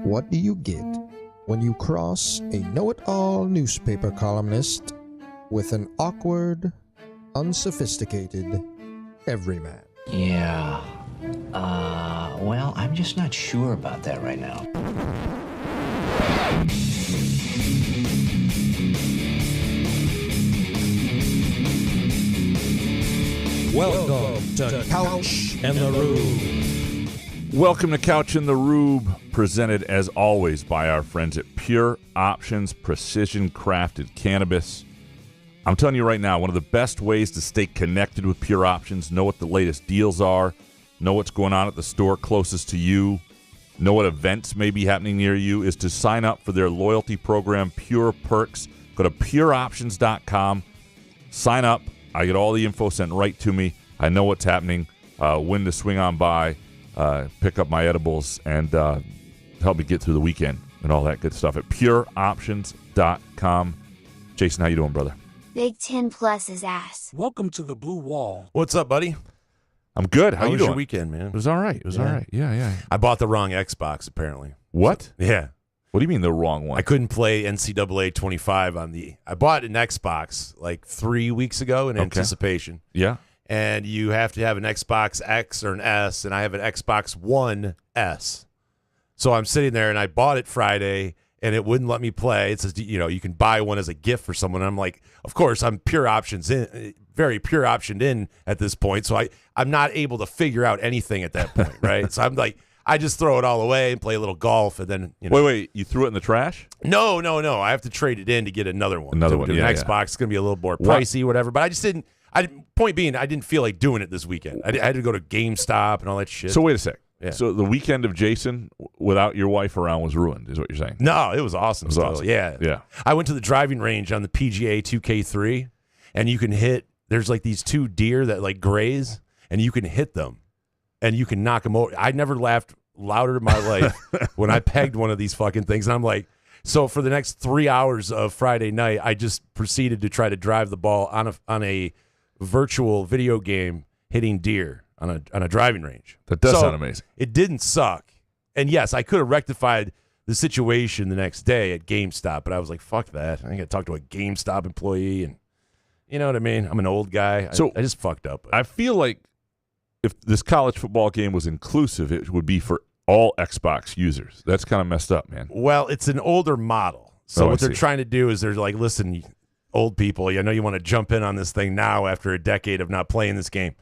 What do you get when you cross a know-it-all newspaper columnist with an awkward, unsophisticated everyman? Yeah. Well, I'm just not sure about that right now. Welcome to Couch and the Rube. Welcome to Couch and the Rube, presented as always by our friends at Pure Options Precision Crafted Cannabis. I'm telling you right now, one of the best ways to stay connected with Pure Options, know what the latest deals are, know what's going on at the store closest to you, know what events may be happening near you, is to sign up for their loyalty program, Pure Perks. Go to pureoptions.com, sign up. I get all the info sent right to me. I know what's happening, when to swing on by, pick up my edibles, and help me get through the weekend and all that good stuff at pureoptions.com. Jason, how you doing, brother? Big 10 plus his ass. Welcome to the Blue Wall. What's up, buddy? I'm good. How you was doing? Your weekend, man? It was all right. It was all right. Yeah. I bought the wrong Xbox, apparently. What? Yeah. What do you mean the wrong one? I couldn't play NCAA 25 on the... I bought an Xbox like 3 weeks ago in anticipation. Yeah. And you have to have an Xbox X or an S, and I have an Xbox One S. So I'm sitting there, and I bought it Friday, and it wouldn't let me play. It says, you can buy one as a gift for someone. And I'm like, of course, I'm pure options in, very pure optioned in at this point. So I'm not able to figure out anything at that point, right? So I'm like, I just throw it all away and play a little golf, and then Wait, you threw it in the trash? No. I have to trade it in to get another one. Another one, an yeah. Xbox. It's going to be a little more pricey, whatever. But I just didn't. Point being, I didn't feel like doing it this weekend. I had to go to GameStop and all that shit. So wait a sec. Yeah. So the weekend of Jason without your wife around was ruined, is what you're saying? No, it was awesome. It was awesome. Yeah. I went to the driving range on the PGA 2K3, and you can hit. There's like these two deer that like graze, and you can hit them, and you can knock them over. I never laughed louder in my life when I pegged one of these fucking things, and I'm like. So for the next 3 hours of Friday night, I just proceeded to try to drive the ball on a virtual video game hitting deer on a driving range. That does sound amazing. It didn't suck. And yes, I could have rectified the situation the next day at GameStop, but I was like, fuck that. I got to talk to a GameStop employee, and you know what I mean? I'm an old guy. So I just fucked up. I feel like if this college football game was inclusive, it would be for all Xbox users. That's kind of messed up, man. Well, it's an older model. So what they're trying to do is they're like, listen, old people, I know you want to jump in on this thing now after a decade of not playing this game,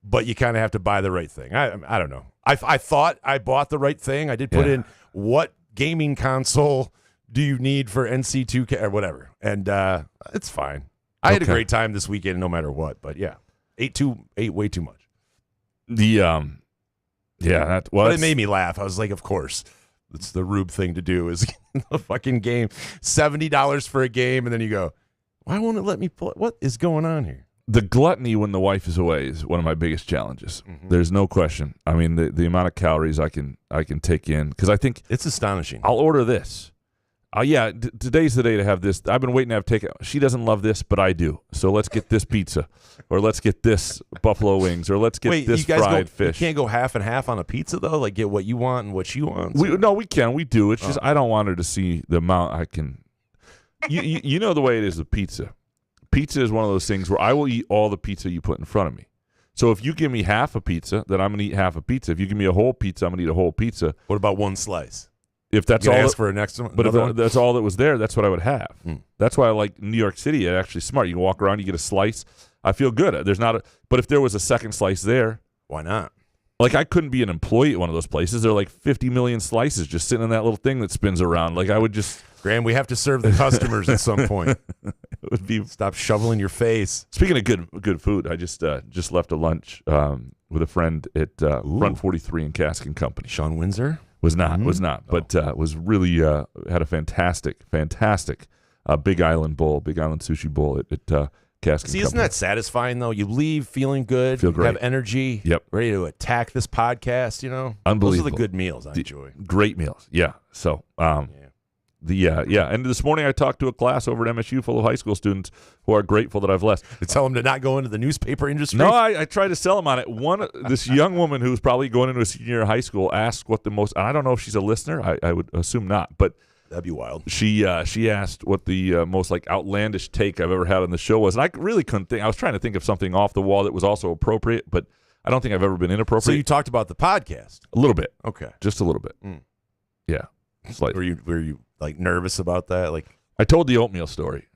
but you kind of have to buy the right thing. I don't know. I thought I bought the right thing. I did put in what gaming console do you need for NC2K or whatever, and it's fine. I had a great time this weekend no matter what, but yeah, ate way too much. But it made me laugh. I was like, of course, it's the Rube thing to do is a fucking game, $70 for a game, and then you go, why won't it let me play? What is going on here? The gluttony when the wife is away is one of my biggest challenges. Mm-hmm. There's no question. I mean, the amount of calories I can take in, because I think it's astonishing. I'll order this. Today's the day to have this. I've been waiting to have takeout. She doesn't love this, but I do. So let's get this pizza, or let's get this buffalo wings, or let's get this fried fish. You can't go half and half on a pizza though. Like get what you want and what she wants. We can. We do. It's just I don't want her to see the amount I can. You know the way it is with pizza. Pizza is one of those things where I will eat all the pizza you put in front of me. So if you give me half a pizza, then I'm going to eat half a pizza. If you give me a whole pizza, I'm going to eat a whole pizza. What about one slice? If that's all, ask for an extra. But if that's all that was there, that's what I would have. That's why I like New York City. It's actually smart. You can walk around, you get a slice. I feel good. But if there was a second slice there, why not? Like I couldn't be an employee at one of those places. There are like 50 million slices just sitting in that little thing that spins around. Like I would just. Graham, we have to serve the customers at some point. It would be. Stop shoveling your face. Speaking of good food, I just left a lunch with a friend at Front 43 in Cask and Company. Sean Windsor? Was not, but was really had a fantastic Big Island sushi bowl at Cask and Company. Isn't that satisfying, though? You leave feeling good, feel great, have energy, ready to attack this podcast, Unbelievable. Those are the good meals I enjoy. Great meals, yeah. So, and this morning I talked to a class over at MSU full of high school students who are grateful that I've left. To tell them to not go into the newspaper industry? No, I tried to sell them on it. This young woman who's probably going into a senior year of high school asked what the most, I don't know if she's a listener, I would assume not, but that'd be wild. She asked what the most like outlandish take I've ever had on the show was, and I really couldn't think. I was trying to think of something off the wall that was also appropriate, but I don't think I've ever been inappropriate. So you talked about the podcast a little bit, okay, just a little bit, yeah. Slightly. Were you like nervous about that? Like I told the oatmeal story.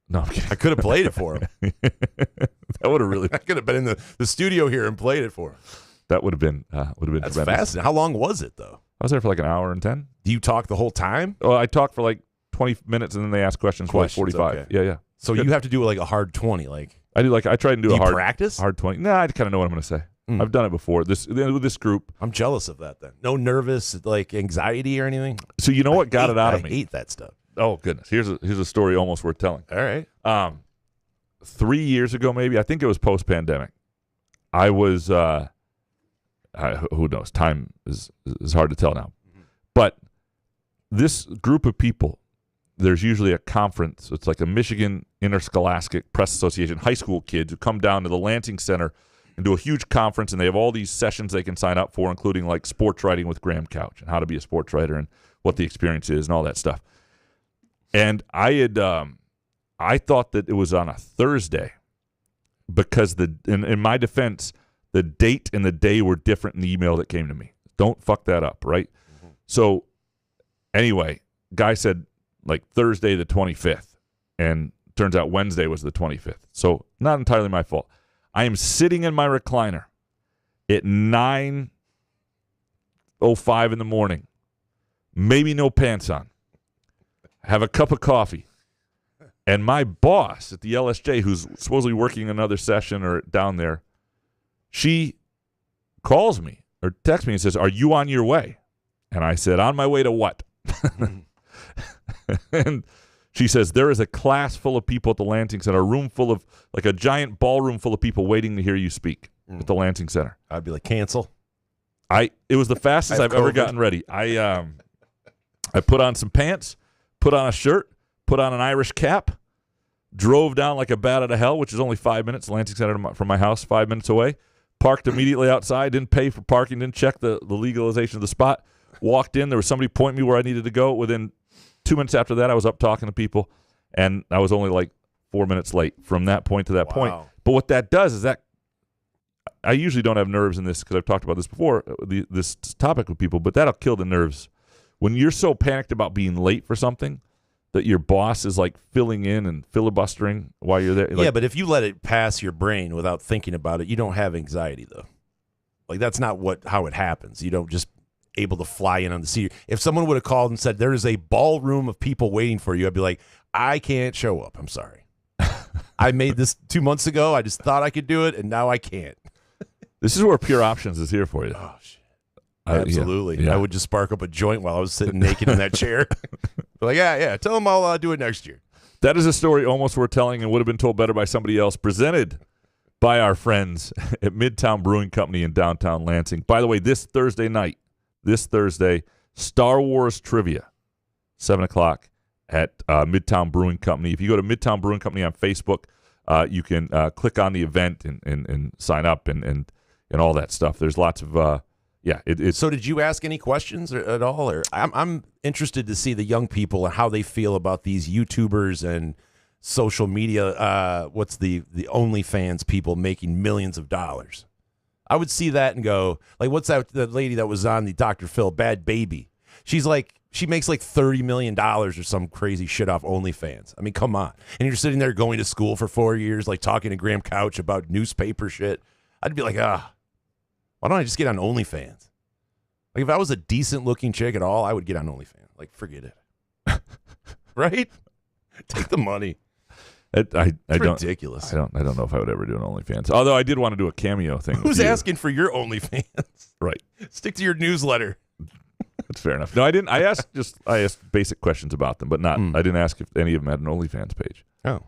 No, I'm kidding. I could have played it for him. That would have really. I could have been in the studio here and played it for him. That would have been. That's tremendous. Fascinating. How long was it though? I was there for like an hour and 10. Do you talk the whole time? Oh, I talked for like 20 minutes, and then they ask questions for like 45. Okay. Yeah. So you have to do like a hard 20, like I do. Like I try and do a hard practice. Hard 20. Nah, I kind of know what I'm going to say. I've done it before. With this group. I'm jealous of that. Then no nervous like anxiety or anything. So you know what got it out of me? I hate that stuff. Oh goodness. Here's a story almost worth telling. All right. 3 years ago, maybe, I think it was post-pandemic. I was who knows? Time is hard to tell now. But this group of people, there's usually a conference. It's like a Michigan Interscholastic Press Association high school kids who come down to the Lansing Center and do a huge conference, and they have all these sessions they can sign up for, including like sports writing with Graham Couch and how to be a sports writer and what the experience is and all that stuff. And I thought that it was on a Thursday because in my defense, the date and the day were different in the email that came to me. Don't fuck that up, right? Mm-hmm. So anyway, guy said like Thursday the 25th, and turns out Wednesday was the 25th. So not entirely my fault. I am sitting in my recliner at 9:05 in the morning, maybe no pants on, have a cup of coffee, and my boss at the LSJ, who's supposedly working another session or down there, she calls me or texts me and says, "Are you on your way?" And I said, "On my way to what?" And she says, "There is a class full of people at the Lansing Center, a room full of, like a giant ballroom full of people waiting to hear you speak at the Lansing Center." I'd be like, cancel. It was the fastest I've ever gotten ready. I put on some pants, put on a shirt, put on an Irish cap, drove down like a bat out of hell, which is only 5 minutes, Lansing Center from my house, 5 minutes away, parked immediately outside, didn't pay for parking, didn't check the legalization of the spot, walked in, there was somebody pointing me where I needed to go. Within 2 minutes after that, I was up talking to people, and I was only like 4 minutes late from that point to that point. But what that does is that I usually don't have nerves in this because I've talked about this before, this topic with people, but that'll kill the nerves. When you're so panicked about being late for something that your boss is like filling in and filibustering while you're there. Yeah, but if you let it pass your brain without thinking about it, you don't have anxiety, though. Like, that's not how it happens. You don't just able to fly in on the seat. If someone would have called and said, there is a ballroom of people waiting for you, I'd be like, I can't show up. I'm sorry. I made this 2 months ago. I just thought I could do it, and now I can't. This is where Pure Options is here for you. Oh, shit. Absolutely. Yeah. I would just spark up a joint while I was sitting naked in that chair. Be like, yeah, tell them I'll do it next year. That is a story almost worth telling and would have been told better by somebody else, presented by our friends at Midtown Brewing Company in downtown Lansing. By the way, this Thursday, Star Wars Trivia, 7 o'clock at Midtown Brewing Company. If you go to Midtown Brewing Company on Facebook, you can click on the event and sign up and all that stuff. There's lots of So did you ask any questions at all? Or I'm interested to see the young people and how they feel about these YouTubers and social media. What's the OnlyFans people making millions of dollars? I would see that and go, like, what's that? The lady that was on the Dr. Phil, Bad Baby. She's like, she makes like $30 million or some crazy shit off OnlyFans. I mean, come on. And you're sitting there going to school for 4 years, like talking to Graham Couch about newspaper shit. I'd be like, why don't I just get on OnlyFans? Like, if I was a decent looking chick at all, I would get on OnlyFans. Like, forget it. Right? Take the money. It's ridiculous. I don't know if I would ever do an OnlyFans. Although I did want to do a cameo thing. Who's asking for your OnlyFans? Right. Stick to your newsletter. That's fair enough. No, I didn't. I asked basic questions about them, but not. I didn't ask if any of them had an OnlyFans page. Oh.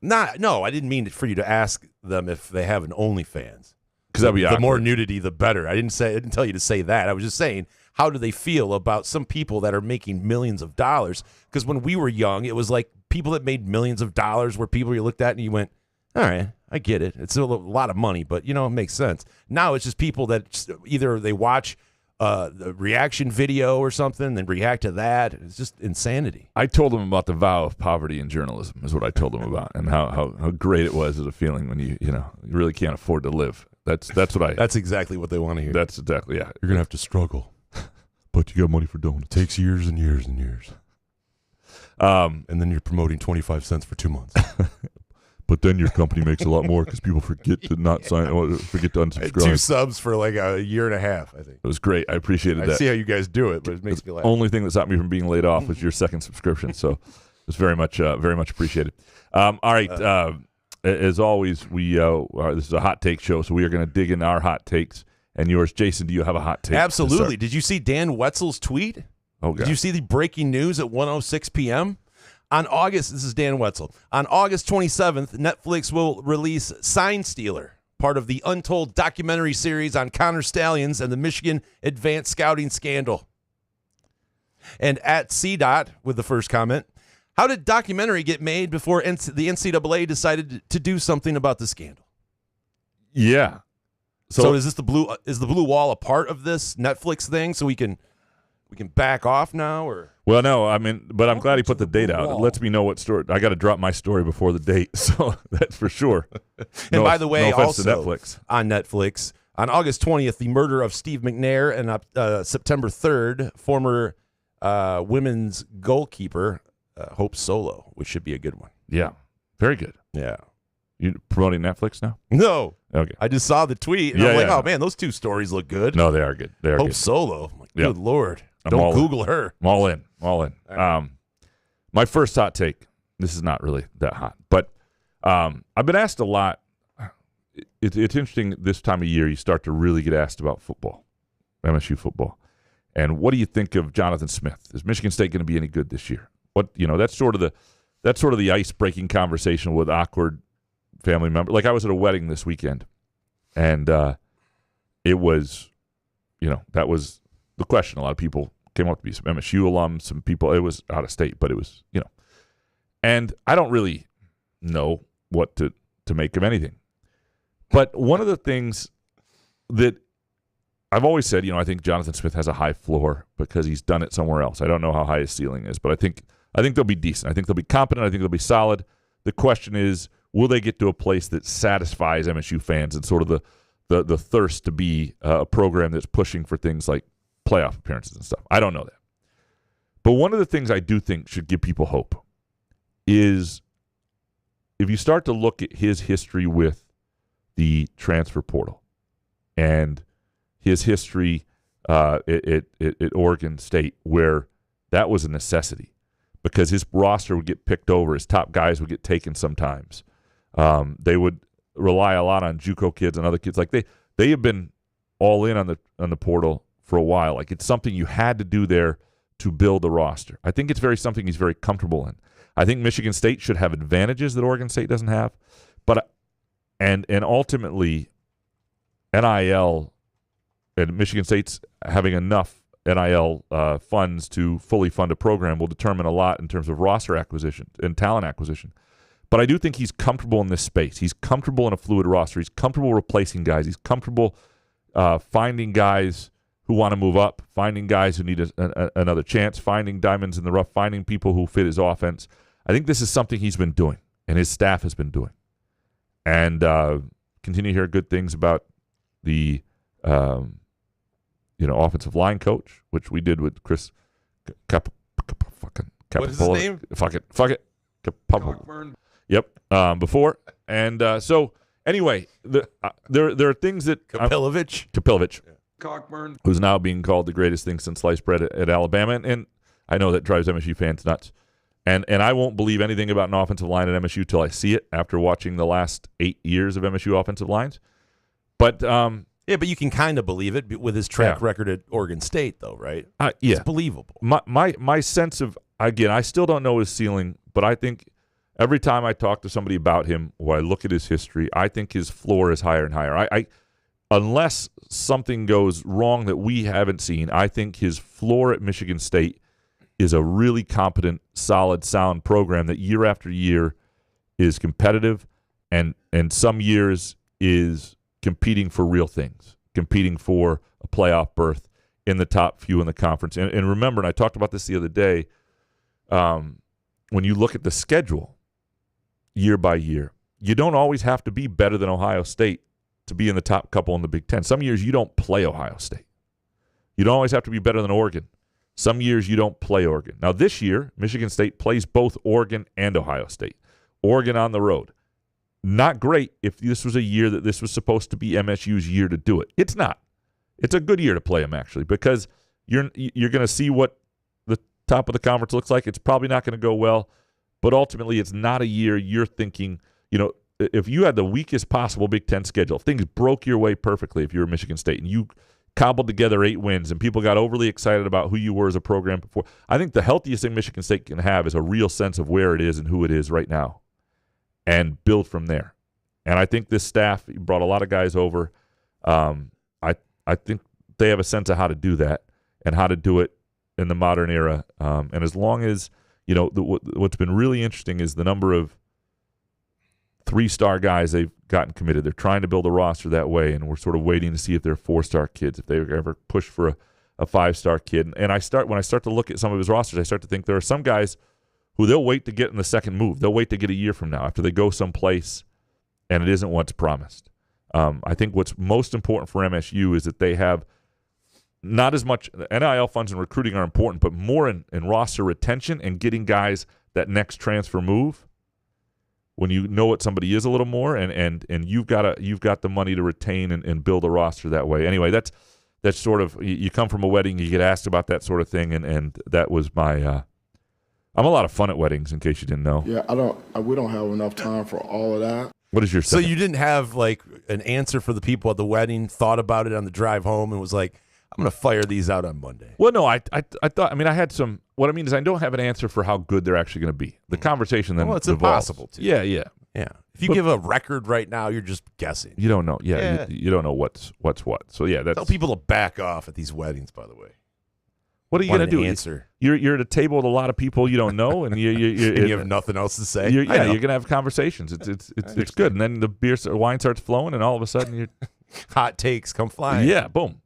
No, I didn't mean for you to ask them if they have an OnlyFans. Because that'd be the awkward. more nudity, the better. I didn't tell you to say that. I was just saying, how do they feel about some people that are making millions of dollars? Because when we were young, it was like people that made millions of dollars were people you looked at and you went, all right, I get it. It's a lot of money, but, it makes sense. Now it's just people that either they watch the reaction video or something, then react to that. It's just insanity. I told them about the vow of poverty in journalism is what I told them about, and how great it was as a feeling when you really can't afford to live. That's exactly what they want to hear. That's exactly, yeah. You're going to have to struggle. But you got money for donuts. It takes years and years and years. And then you're promoting 25 cents for 2 months. But then your company makes a lot more because people forget to not sign, or forget to unsubscribe. 2 subs for like a year and a half, I think. It was great. I appreciated that. I see how you guys do it, but it makes me laugh. The only thing that stopped me from being laid off was your second subscription, so it was very much appreciated. All right. As always, this is a hot take show, so we are going to dig into our hot takes and yours. Jason, do you have a hot take? Absolutely. Did you see Dan Wetzel's tweet? Oh, God. Did you see the breaking news at 1:06 p.m.? This is Dan Wetzel. On August 27th, Netflix will release Sign Stealer, part of the Untold documentary series on Connor Stallions and the Michigan Advanced Scouting scandal. And at CDOT with the first comment, how did documentary get made before the NCAA decided to do something about the scandal? Yeah. So is the blue wall a part of this Netflix thing? So we can back off now, or? Well, no, I mean, but I'm glad he put the date out. It lets me know what story. I got to drop my story before the date, so that's for sure. And by the way, no also Netflix. On Netflix, on August 20th, the murder of Steve McNair, and September 3rd, former women's goalkeeper Hope Solo, which should be a good one. Yeah, very good. Yeah. You promoting Netflix now? No. Okay. I just saw the tweet, and I'm like, oh, man, those two stories look good. No, they are good. They are Hope good. Solo. Good Lord. I'm Don't Google her. I'm all in. Right. My first hot take, this is not really that hot, but I've been asked a lot. It's interesting this time of year, you start to really get asked about football, MSU football. And what do you think of Jonathan Smith? Is Michigan State going to be any good this year? That's sort of the ice-breaking conversation with awkward family members. Like I was at a wedding this weekend, and it was, that was the question. A lot of people came up to me, some MSU alums, some people. It was out of state, but it was, and I don't really know what to make of anything. But one of the things that I've always said, I think Jonathan Smith has a high floor because he's done it somewhere else. I don't know how high his ceiling is, but I think they'll be decent. I think they'll be competent. I think they'll be solid. The question is, will they get to a place that satisfies MSU fans and sort of the thirst to be a program that's pushing for things like playoff appearances and stuff? I don't know that. But one of the things I do think should give people hope is if you start to look at his history with the transfer portal and his history at Oregon State, where that was a necessity because his roster would get picked over, his top guys would get taken sometimes. They would rely a lot on JUCO kids and other kids. Like they have been all in on the portal for a while. Like it's something you had to do there to build a roster. I think it's something he's very comfortable in. I think Michigan State should have advantages that Oregon State doesn't have, but and ultimately NIL and Michigan State's having enough NIL funds to fully fund a program will determine a lot in terms of roster acquisition and talent acquisition. But I do think he's comfortable in this space. He's comfortable in a fluid roster. He's comfortable replacing guys. He's comfortable finding guys who want to move up, finding guys who need another chance, finding diamonds in the rough, finding people who fit his offense. I think this is something he's been doing and his staff has been doing. And continue to hear good things about the offensive line coach, which we did with Chris What is his name? Fuck it. Yep. Before. And so anyway, there are things that Kapilovich. Yeah. Cockburn, who's now being called the greatest thing since sliced bread at Alabama, and I know that drives MSU fans nuts. And I won't believe anything about an offensive line at MSU till I see it after watching the last 8 years of MSU offensive lines. But but you can kind of believe it with his track record at Oregon State, though, right? Yeah, it's believable. My sense of, again, I still don't know his ceiling, but I think every time I talk to somebody about him or I look at his history, I think his floor is higher and higher. I unless something goes wrong that we haven't seen, I think his floor at Michigan State is a really competent, solid, sound program that year after year is competitive and some years is competing for real things, competing for a playoff berth in the top few in the conference. And remember, and I talked about this the other day, when you look at the schedule year by year, you don't always have to be better than Ohio State to be in the top couple in the Big Ten. Some years you don't play Ohio State. You don't always have to be better than Oregon. Some years you don't play Oregon. Now this year, Michigan State plays both Oregon and Ohio State. Oregon on the road. Not great if this was a year that this was supposed to be MSU's year to do it. It's not. It's a good year to play them, actually, because you're going to see what the top of the conference looks like. It's probably not going to go well, but ultimately it's not a year you're thinking, if you had the weakest possible Big Ten schedule, things broke your way perfectly if you were Michigan State, and you cobbled together 8 wins, and people got overly excited about who you were as a program before. I think the healthiest thing Michigan State can have is a real sense of where it is and who it is right now and build from there. And I think this staff brought a lot of guys over. I think they have a sense of how to do that and how to do it in the modern era. And as long as, what's been really interesting is the number of 3-star guys they've gotten committed. They're trying to build a roster that way, and we're sort of waiting to see if they're 4-star kids, if they ever push for a 5-star kid. And when I start to look at some of his rosters, I start to think there are some guys who they'll wait to get in the second move. They'll wait to get a year from now after they go someplace and it isn't what's promised. I think what's most important for MSU is that they have not as much NIL funds and recruiting are important, but more in roster retention and getting guys that next transfer move. When you know what somebody is a little more, and you've got the money to retain and build a roster that way. Anyway, that's sort of, you come from a wedding, you get asked about that sort of thing, and that was my. I'm a lot of fun at weddings, in case you didn't know. Yeah, we don't have enough time for all of that. What is your second? So you didn't have like an answer for the people at the wedding, thought about it on the drive home, and was like, I'm going to fire these out on Monday. Well, no, I thought, I had some, what I mean is I don't have an answer for how good they're actually going to be. The conversation then it's evolves. impossible to. Yeah. If you give a record right now, you're just guessing. You don't know. Yeah. You don't know what's what. So, yeah. Tell people to back off at these weddings, by the way. What are you going to do? Answer. You're at a table with a lot of people you don't know, and you have nothing else to say. You're going to have conversations. It's good, and then the wine starts flowing, and all of a sudden you're hot takes come flying. Yeah, boom.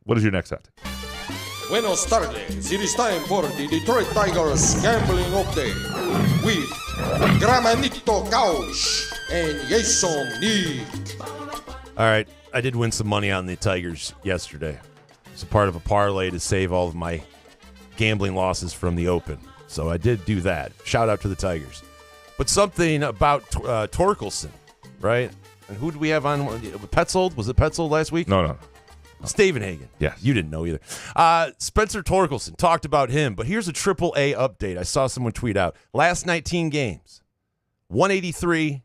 What is your next hot take? Buenos tardes. It is time for the Detroit Tigers Gambling Update with Gramanito Couch and Jason Nick. All right, I did win some money on the Tigers yesterday. It's a part of a parlay to save all of my gambling losses from the Open. So I did do that. Shout out to the Tigers. But something about Torkelson, right? And who did we have on? Petzold? Was it Petzold last week? No. Stavenhagen. Yes. You didn't know either. Spencer Torkelson, talked about him, but here's a AAA update. I saw someone tweet out. Last 19 games, 183,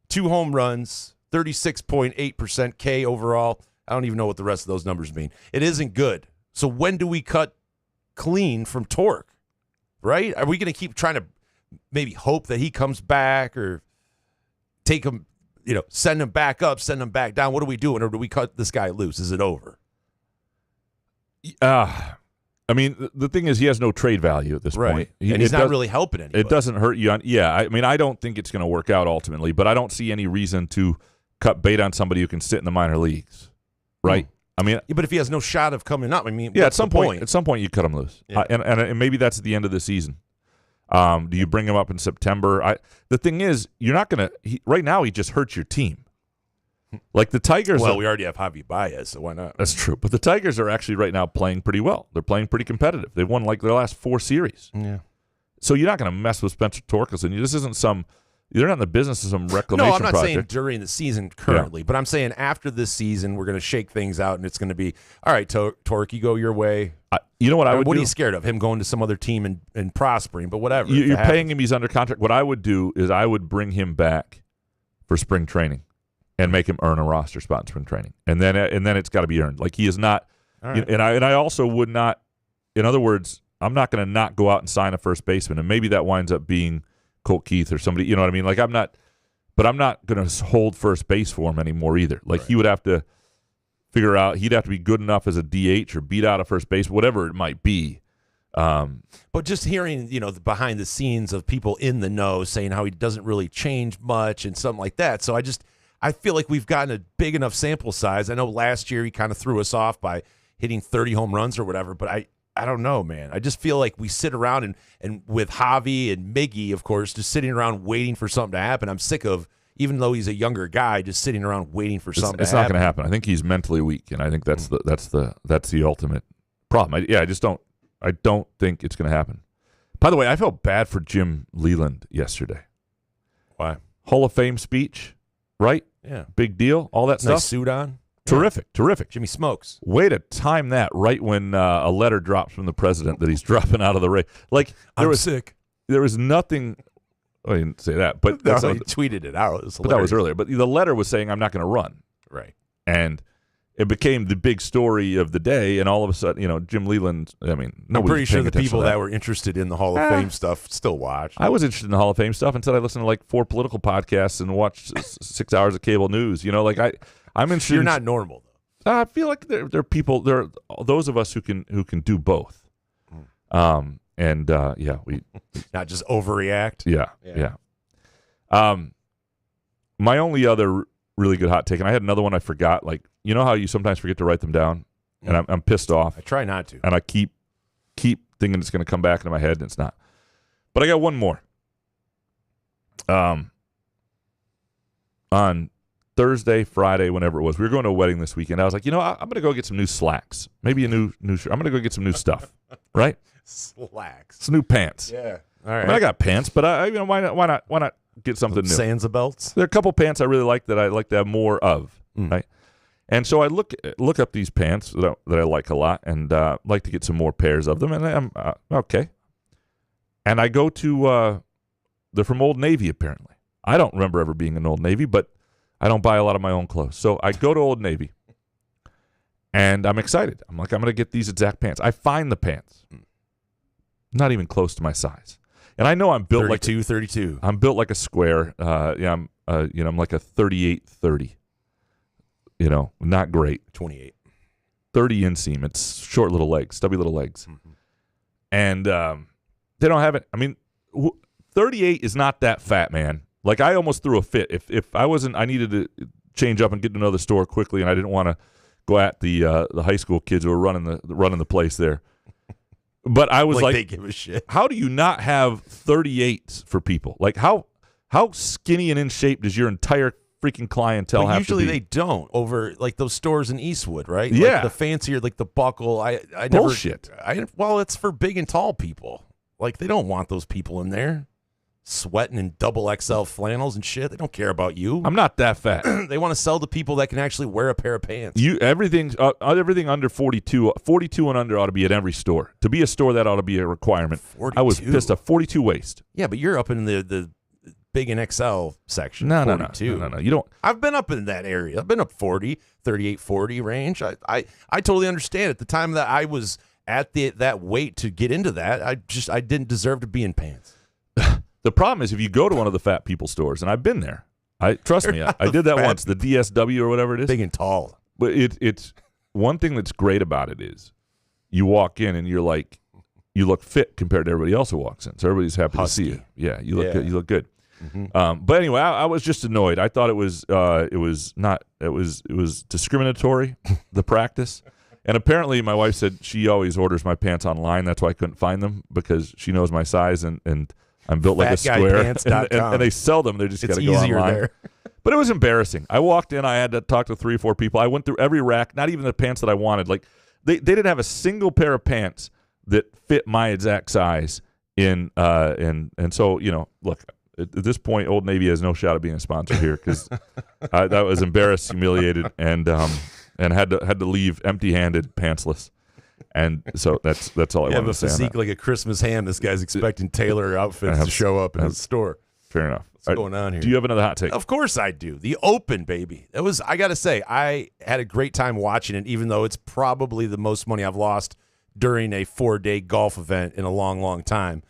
2 home runs, 36.8% K overall. I don't even know what the rest of those numbers mean. It isn't good. So when do we cut clean from Torque, right? Are we going to keep trying to maybe hope that he comes back or take him, send him back up, send him back down? What are we doing? Or do we cut this guy loose? Is it over? The thing is he has no trade value at this point. And he's not really helping anybody. It doesn't hurt you. I don't think it's going to work out ultimately, but I don't see any reason to cut bait on somebody who can sit in the minor leagues. Right. But if he has no shot of coming up, at some point you cut him loose, and maybe that's at the end of the season. Do you bring him up in September? The thing is, you're not gonna. Right now, he just hurts your team. Like the Tigers. Well, we already have Javi Baez, so why not? That's true, but the Tigers are actually right now playing pretty well. They're playing pretty competitive. They've won like their last 4 series. Yeah. So you're not going to mess with Spencer Torkelson. This isn't some. They're not in the business of some reclamation project. No, I'm not saying during the season currently, but I'm saying after this season, we're going to shake things out, and it's going to be, all right, Torque, you go your way. You know what I would do? What are you scared of? Him going to some other team and prospering, but whatever. You're paying him. He's under contract. What I would do is I would bring him back for spring training and make him earn a roster spot in spring training. And then it's got to be earned. Like, he is not Right. and I also would not, in other words, I'm not going to not go out and sign a first baseman, and maybe that winds up being Colt Keith or somebody, you know what I mean? Like, I'm not going to hold first base for him anymore either. Like, he would have to figure out, he'd have to be good enough as a DH or beat out a first base, whatever it might be. But just hearing, the behind the scenes of people in the know saying how he doesn't really change much and something like that. So I feel like we've gotten a big enough sample size. I know last year he kind of threw us off by hitting 30 home runs or whatever, but I don't know, man. I just feel like we sit around and with Javi and Miggy, of course, just sitting around waiting for something to happen. I'm sick of, even though he's a younger guy, just sitting around waiting for something to happen. It's not going to happen. I think he's mentally weak, and I think that's the ultimate problem. I don't think it's going to happen. By the way, I felt bad for Jim Leland yesterday. Why? Hall of Fame speech, right? Yeah. Big deal, all that stuff. Nice suit on. Terrific. Jimmy smokes. Way to time that right when a letter drops from the president that he's dropping out of the race. Like, I'm sick. There was nothing. I didn't say that, but he tweeted it out. But that was earlier. But the letter was saying, I'm not going to run. Right. And it became the big story of the day, and all of a sudden, Jim Leland, I'm pretty sure the people that were interested in the Hall of Fame stuff still watch. I was interested in the Hall of Fame stuff, and said I listened to like 4 political podcasts and watched 6 hours of cable news. I'm interested. You're not normal, though. I feel like there are people, there are those of us who can do both. We not just overreact. Yeah. My only other really good hot take, and I had another one I forgot. Like, you know how you sometimes forget to write them down, and I'm pissed off. I try not to, and I keep thinking it's going to come back into my head, and it's not. But I got one more. On Thursday, Friday, whenever it was, we were going to a wedding this weekend. I was like, I'm going to go get some new slacks, maybe a new shirt. I'm going to go get some new stuff, right? Slacks, some new pants. Yeah, all right. I got pants, but why not get something new? Sansa belts. There are a couple pants I really like that I'd like to have more of, right? And so I look up these pants that I like a lot, and like to get some more pairs of them. And I'm okay. And I go to they're from Old Navy apparently. I don't remember ever being in Old Navy, but I don't buy a lot of my own clothes. So I go to Old Navy, and I'm excited. I'm like, I'm going to get these exact pants. I find the pants. Not even close to my size. And I know I'm built 32. I'm built like a square. I'm like a 38-30. Not great. 28. 30 inseam. It's short little legs, stubby little legs. Mm-hmm. And they don't have it. 38 is not that fat, man. Like, I almost threw a fit. If I wasn't, I needed to change up and get to another store quickly, and I didn't want to go at the high school kids who were running the place there. But I was like, they give a shit. How do you not have 38s for people? Like, how skinny and in shape does your entire freaking clientele have to be? Usually they don't, over like those stores in Eastwood, right? Yeah. Like the fancier, like the Buckle. I Bullshit. Well, it's for big and tall people. Like, they don't want those people in there sweating in double XL flannels and shit. They don't care about you. I'm not that fat. They want to sell to people that can actually wear a pair of pants. Everything under 42 and under ought to be at every store. To be a store, that ought to be a requirement. 42. I was pissed off. 42 waist. Yeah, but you're up in the big and XL section. No. You don't. I've been up in that area. I've been up 40, 38, 40 range. I totally understand. At the time that I was at that weight to get into that, I didn't deserve to be in pants. The problem is if you go to one of the fat people stores, and I've been there. Trust me, I did that once. The DSW or whatever it is, big and tall. But it's one thing that's great about it is you walk in and you're like, you look fit compared to everybody else who walks in. So everybody's happy to see you. Yeah, you look good. You look good. Mm-hmm. But anyway, I was just annoyed. I thought it was discriminatory, the practice. And apparently my wife said she always orders my pants online. That's why I couldn't find them, because she knows my size and I'm built like a square. And they sell them. They just got to go online. There. But it was embarrassing. I walked in. I had to talk to 3 or 4 people. I went through every rack, not even the pants that I wanted. Like, they didn't have a single pair of pants that fit my exact size in. And so, look, at this point, Old Navy has no shot of being a sponsor here, because I was embarrassed, humiliated, and had to leave empty-handed, pantsless. And so that's all I You wanted have to a say on physique that. like a Christmas ham. This guy's expecting tailor outfits to show up in his store. Fair enough. What's going on here? Do you have another hot take? Of course I do. The Open, baby. I got to say, I had a great time watching it, even though it's probably the most money I've lost during a 4-day golf event in a long, long time.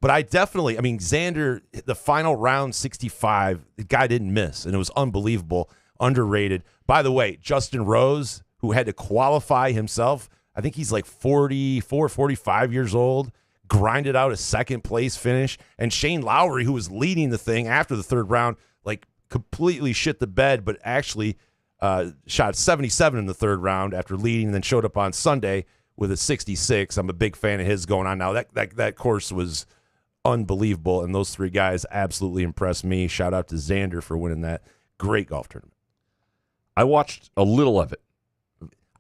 But Xander, the final round 65, the guy didn't miss, and it was unbelievable, underrated. By the way, Justin Rose, who had to qualify himself, I think he's like 44, 45 years old, grinded out a second-place finish. And Shane Lowry, who was leading the thing after the third round, like completely shit the bed, but actually shot 77 in the third round after leading and then showed up on Sunday with a 66. I'm a big fan of his going on now. That course was unbelievable, and those three guys absolutely impressed me. Shout out to Xander for winning that great golf tournament. I watched a little of it.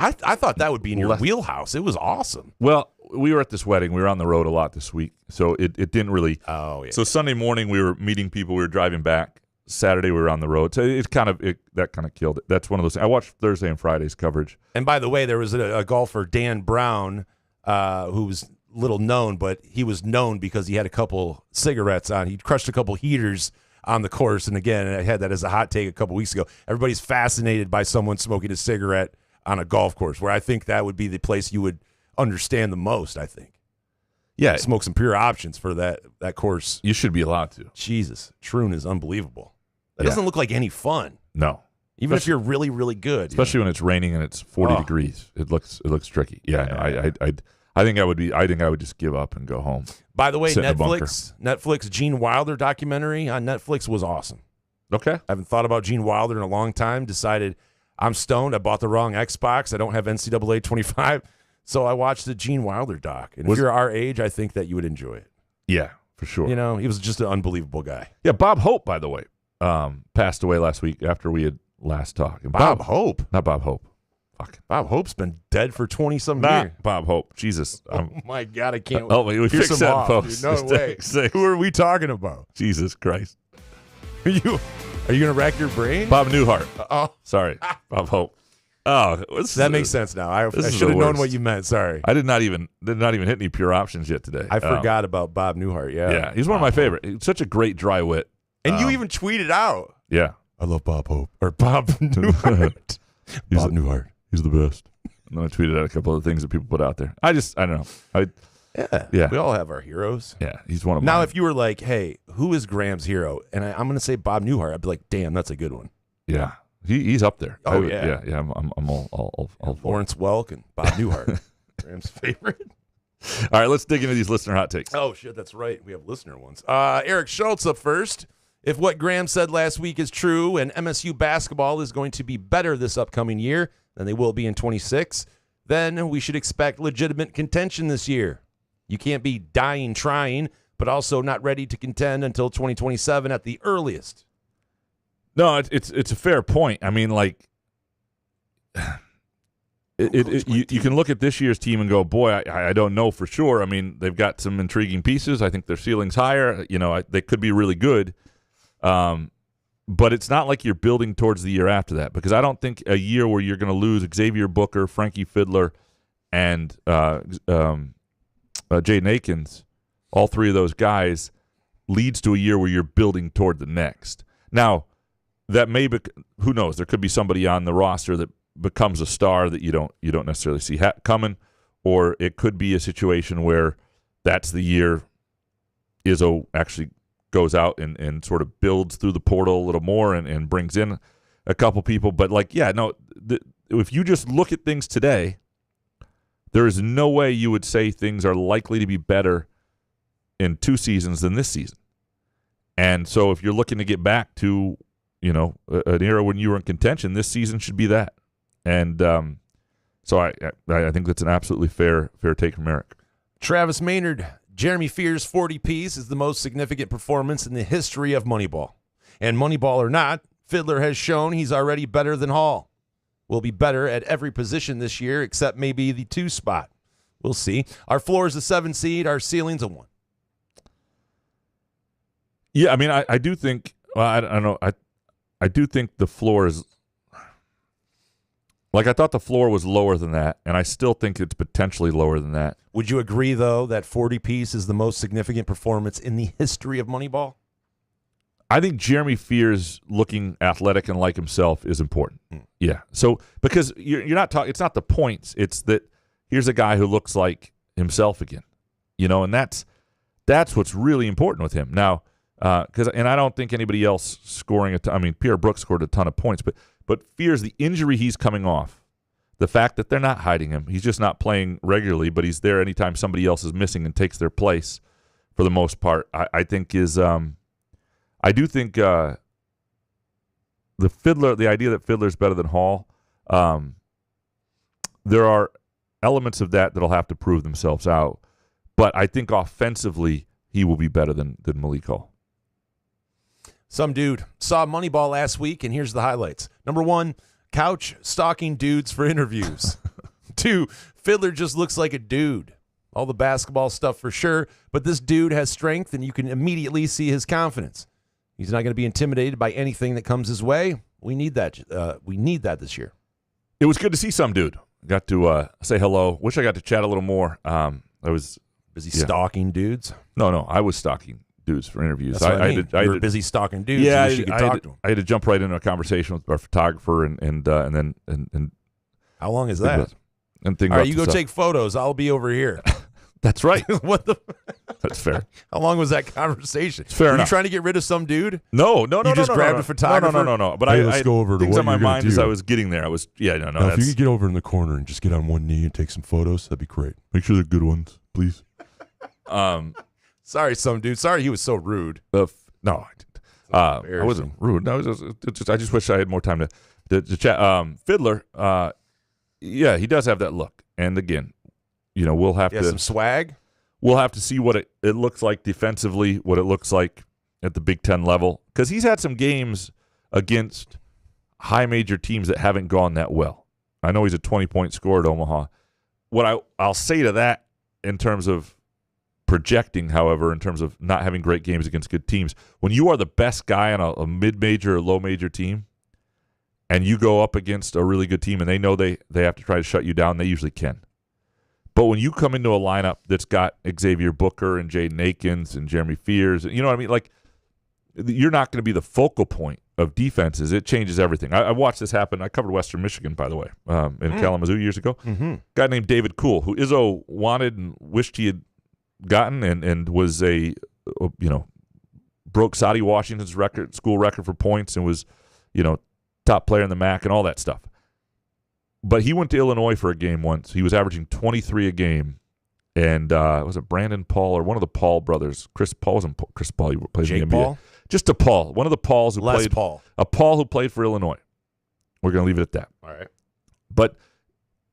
I thought that would be in your wheelhouse. It was awesome. Well, we were at this wedding. We were on the road a lot this week, so it didn't really. Oh, yeah. So Sunday morning we were meeting people. We were driving back. Saturday we were on the road. So that kind of killed it. That's one of those things. I watched Thursday and Friday's coverage. And by the way, there was a golfer, Dan Brown, who was little known, but he was known because he had a couple cigarettes on. He crushed a couple heaters on the course. And again, I had that as a hot take a couple weeks ago. Everybody's fascinated by someone smoking a cigarette on a golf course, where I think that would be the place you would understand the most, I think. Yeah. Smoke some pure options for that course. You should be allowed to. Jesus. Shroon is unbelievable. That doesn't look like any fun. No. Even if you're really, really good. Especially when it's raining and it's 40 degrees. It looks tricky. Yeah. I think I would just give up and go home. By the way, Netflix Gene Wilder documentary on Netflix was awesome. Okay. I haven't thought about Gene Wilder in a long time. Decided I'm stoned. I bought the wrong Xbox. I don't have NCAA 25. So I watched the Gene Wilder doc. And if you're our age, I think that you would enjoy it. Yeah, for sure. You know, he was just an unbelievable guy. Yeah, Bob Hope, by the way, passed away last week after we had last talked. Bob Hope? Not Bob Hope. Fuck. Bob Hope's been dead for 20-some years. Not Bob Hope. Jesus. Oh, my God, I can't wait. We fixed that off, post. Dude. No way. Who are we talking about? Jesus Christ. Are you going to rack your brain? Bob Newhart. Oh. Sorry. Bob Hope. Oh, that makes sense now. I should have known what you meant. Sorry. I did not even hit any pure options yet today. I forgot about Bob Newhart. Yeah, he's one of my favorite. He's such a great dry wit. And you even tweeted out. Yeah, I love Bob Hope or Bob Newhart. Bob Newhart. He's the best. And then I tweeted out a couple of things that people put out there. I don't know. Yeah. We all have our heroes. Yeah, he's one of now. mine. If you were like, "Hey, who is Graham's hero?" and I'm going to say Bob Newhart, I'd be like, "Damn, that's a good one." Yeah. He's up there. Oh, yeah. I'm all Lawrence Welk and Bob Newhart. Graham's favorite. All right, let's dig into these listener hot takes. Oh, shit, that's right. We have listener ones. Eric Schultz up first. If what Graham said last week is true and MSU basketball is going to be better this upcoming year than they will be in 26, then we should expect legitimate contention this year. You can't be dying trying, but also not ready to contend until 2027 at the earliest. No, it's a fair point. I mean, like, you can look at this year's team and go, boy, I don't know for sure. I mean, they've got some intriguing pieces. I think their ceiling's higher. You know, they could be really good. But it's not like you're building towards the year after that, because I don't think a year where you're going to lose Xavier Booker, Frankie Fidler, and Jaden Akins, all three of those guys, leads to a year where you're building toward the next. Now, that may be, who knows? There could be somebody on the roster that becomes a star that you don't necessarily see coming, or it could be a situation where that's the year Izzo actually goes out and sort of builds through the portal a little more and brings in a couple people. But if you just look at things today, there is no way you would say things are likely to be better in 2 seasons than this season. And so if you're looking to get back to an era when you were in contention, this season should be that. And so I think that's an absolutely fair take from Eric. Travis Maynard, Jeremy Fear's 40-piece is the most significant performance in the history of Moneyball. And Moneyball or not, Fidler has shown he's already better than Hall. Will be better at every position this year except maybe the 2 spot. We'll see. Our floor is a 7 seed. Our ceiling's a 1. Yeah, I mean, I do think, well, I don't know, I do think the floor is, Like, I thought the floor was lower than that, and I still think it's potentially lower than that. Would you agree, though, that 40-piece is the most significant performance in the history of Moneyball? I think Jeremy Fears looking athletic and like himself is important. Yeah. So, because you're not talking, it's not the points, it's that here's a guy who looks like himself again. And that's what's really important with him. Now, and I don't think anybody else scoring Pierre Brooks scored a ton of points, but Fears, the injury he's coming off, the fact that they're not hiding him, he's just not playing regularly, but he's there anytime somebody else is missing and takes their place for the most part, I think is I do think the idea that Fidler's better than Hall, there are elements of that'll have to prove themselves out. But I think offensively, he will be better than Malik Hall. Some dude saw Moneyball last week, and here's the highlights. Number 1, couch stalking dudes for interviews. 2, Fidler just looks like a dude. All the basketball stuff for sure, but this dude has strength, and you can immediately see his confidence. He's not going to be intimidated by anything that comes his way. We need that. We need that this year. It was good to see some dude. Got to say hello. Wish I got to chat a little more. I was busy stalking dudes. No, I was stalking dudes for interviews. That's what I mean. You were busy stalking dudes. Yeah, I had to jump right into a conversation with our photographer, and then how long is that? And think all right, about you go take photos. I'll be over here. That's right. What the? That's fair. How long was that conversation? It's fair Were enough. you trying to get rid of some dude? No. You just grabbed a photographer? No. But Hey, let's go over to things what on my you're gonna mind as do. I was getting there. Now, if you could get over in the corner and just get on one knee and take some photos, that'd be great. Make sure they're good ones, please. Sorry, some dude. Sorry, he was so rude. No, I wasn't rude. No, I just wish I had more time to chat. Fidler, yeah, he does have that look. And again, we'll have to some swag. We'll have to see what it looks like defensively, what it looks like at the Big Ten level, because he's had some games against high major teams that haven't gone that well. I know he's a 20-point scorer at Omaha. What I'll say to that in terms of projecting, however, in terms of not having great games against good teams, when you are the best guy on a mid-major or low-major team and you go up against a really good team and they know they have to try to shut you down, they usually can. But when you come into a lineup that's got Xavier Booker and Jaden Akins and Jeremy Fears, you know what I mean? Like, you're not going to be the focal point of defenses. It changes everything. I watched this happen. I covered Western Michigan, by the way, in Kalamazoo years ago. Mm-hmm. A guy named David Kuhl, who Izzo wanted and wished he had gotten, and was broke Saudi Washington's school record for points, and was, top player in the MAC and all that stuff. But he went to Illinois for a game once. He was averaging 23 a game. And was it Brandon Paul or one of the Paul brothers? Chris Paul wasn't Chris Paul. He played in the NBA. Paul? Just a Paul. One of the Pauls who Les played. Paul. A Paul who played for Illinois. We're going to leave it at that. All right. But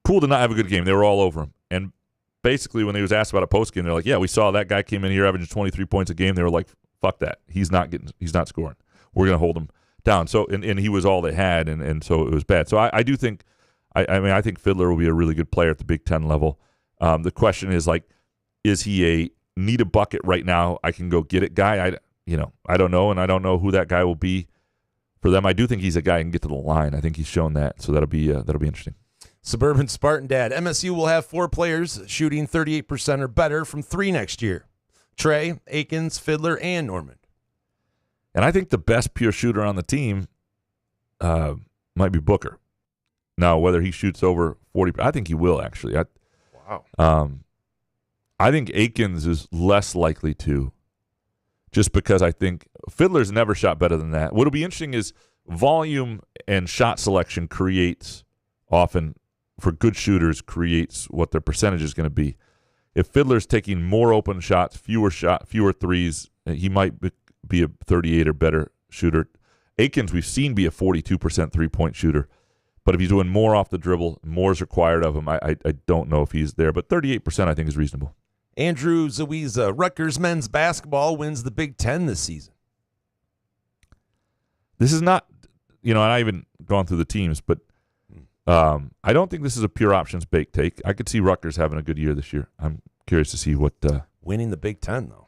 Poole did not have a good game. They were all over him. And basically when he was asked about a postgame, they're like, yeah, we saw that guy came in here averaging 23 points a game. They were like, fuck that. He's not scoring. We're going to hold him down. So and he was all they had, and so it was bad. So I do think I think Fidler will be a really good player at the Big Ten level. The question is, like, is he a need a bucket right now, I can go get it guy? I don't know, and I don't know who that guy will be for them. I do think he's a guy who can get to the line. I think he's shown that, so that'll be interesting. Suburban Spartan Dad. MSU will have 4 players shooting 38% or better from 3 next year. Trey, Akins, Fidler, and Norman. And I think the best pure shooter on the team might be Booker. Now, whether he shoots over 40%, I think he will, actually. Wow. I think Akins is less likely to, just because I think Fidler's never shot better than that. What'll be interesting is volume and shot selection creates, often for good shooters, creates what their percentage is going to be. If Fidler's taking more open shots, fewer threes, he might be a 38 or better shooter. Akins, we've seen, be a 42% three-point shooter. But if he's doing more off the dribble, more is required of him. I don't know if he's there. But 38% I think is reasonable. Andrew Zawiza, Rutgers men's basketball wins the Big Ten this season. This is not, and I haven't gone through the teams, but I don't think this is a pure options bake take. I could see Rutgers having a good year this year. I'm curious to see what. Winning the Big Ten, though.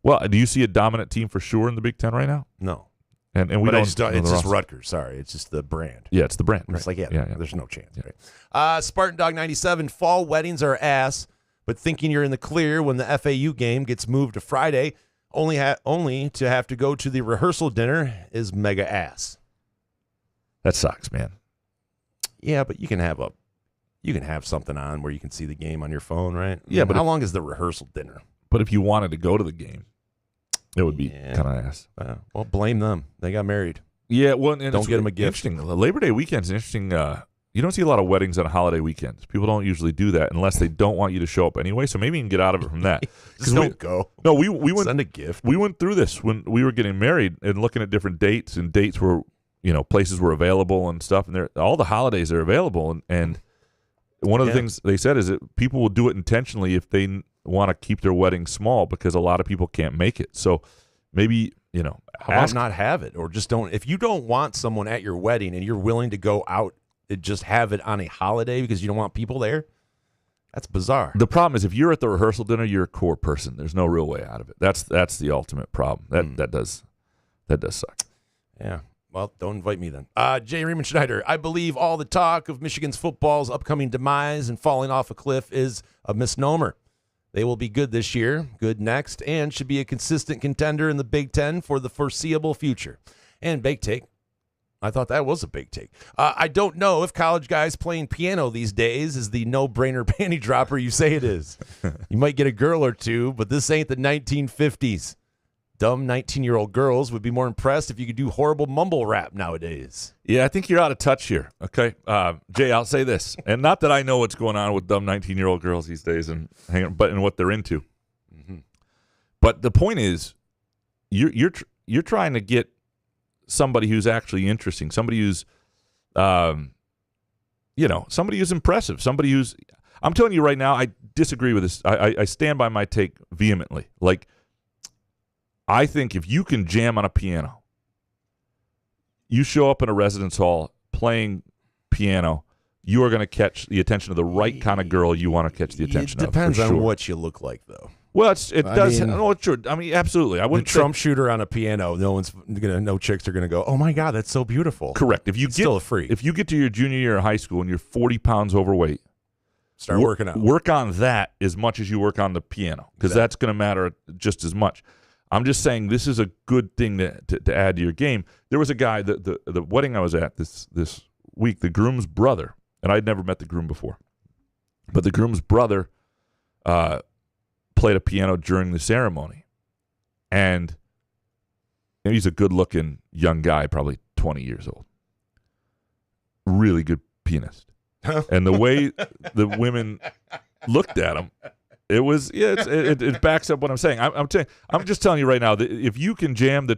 Well, do you see a dominant team for sure in the Big Ten right now? No. And we but don't. it's just Rutgers. Sorry, it's just the brand. Yeah, it's the brand. Right. It's like there's no chance. Yeah. Right? Spartan Dog 97. Fall weddings are ass, but thinking you're in the clear when the FAU game gets moved to Friday, only to have to go to the rehearsal dinner is mega ass. That sucks, man. Yeah, but you can have something on where you can see the game on your phone, right? Yeah, but how long is the rehearsal dinner? But if you wanted to go to the game, it would be kind of ass. Well, blame them. They got married. Yeah, well, and don't get them a gift. Interesting. Labor Day weekend's interesting. You don't see a lot of weddings on holiday weekends. People don't usually do that unless they don't want you to show up anyway. So maybe you can get out of it from that. Just don't go. No, we went send a gift. We went through this when we were getting married and looking at different dates, and dates were, places were available and stuff, and all the holidays are available. And one of the things they said is that people will do it intentionally if they want to keep their wedding small because a lot of people can't make it. So maybe, how about not have it, or just don't. If you don't want someone at your wedding and you're willing to go out and just have it on a holiday because you don't want people there, that's bizarre. The problem is if you're at the rehearsal dinner, you're a core person. There's no real way out of it. That's the ultimate problem. That does suck. Yeah. Well, don't invite me then. Jay Riemann Schneider, I believe all the talk of Michigan's football's upcoming demise and falling off a cliff is a misnomer. They will be good this year, good next, and should be a consistent contender in the Big Ten for the foreseeable future. And big take. I thought that was a big take. I don't know if college guys playing piano these days is the no-brainer panty dropper you say it is. You might get a girl or two, but this ain't the 1950s. Dumb 19-year-old girls would be more impressed if you could do horrible mumble rap nowadays. Yeah, I think you're out of touch here, okay? Jay, I'll say this, and not that I know what's going on with dumb 19-year-old girls these days and what they're into. Mm-hmm. But the point is, you're trying to get somebody who's actually interesting, somebody who's, somebody who's impressive, somebody who's. I'm telling you right now, I disagree with this. I stand by my take vehemently. Like, I think if you can jam on a piano, you show up in a residence hall playing piano, you are going to catch the attention of the right kind of girl you want to catch the attention of. It depends on what you look like, though. Well, it's true. I mean, absolutely. I wouldn't the Trump shooter on a piano. No chicks are gonna go, oh my God, that's so beautiful. Correct. Still a freak. If you get to your junior year of high school and you're 40 pounds overweight, start working out. Work on that as much as you work on the piano, because that's going to matter just as much. I'm just saying this is a good thing to add to your game. There was a guy, the wedding I was at this week, the groom's brother, and I'd never met the groom before, but the groom's brother played a piano during the ceremony, and he's a good-looking young guy, probably 20 years old. Really good pianist. And the way the women looked at him, it backs up what I'm saying. I'm just telling you right now that if you can jam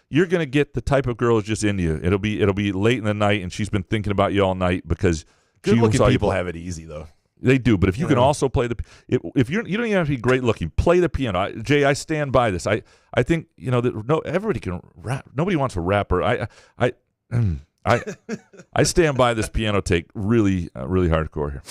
you're going to get the type of girl who's just into you. It'll be late in the night, and she's been thinking about you all night because good-looking people have it easy though. They do, but if you can also play if you don't even have to be great looking, play the piano. Jay, I stand by this. I think that everybody can rap. Nobody wants a rapper. I stand by this piano take really hardcore here.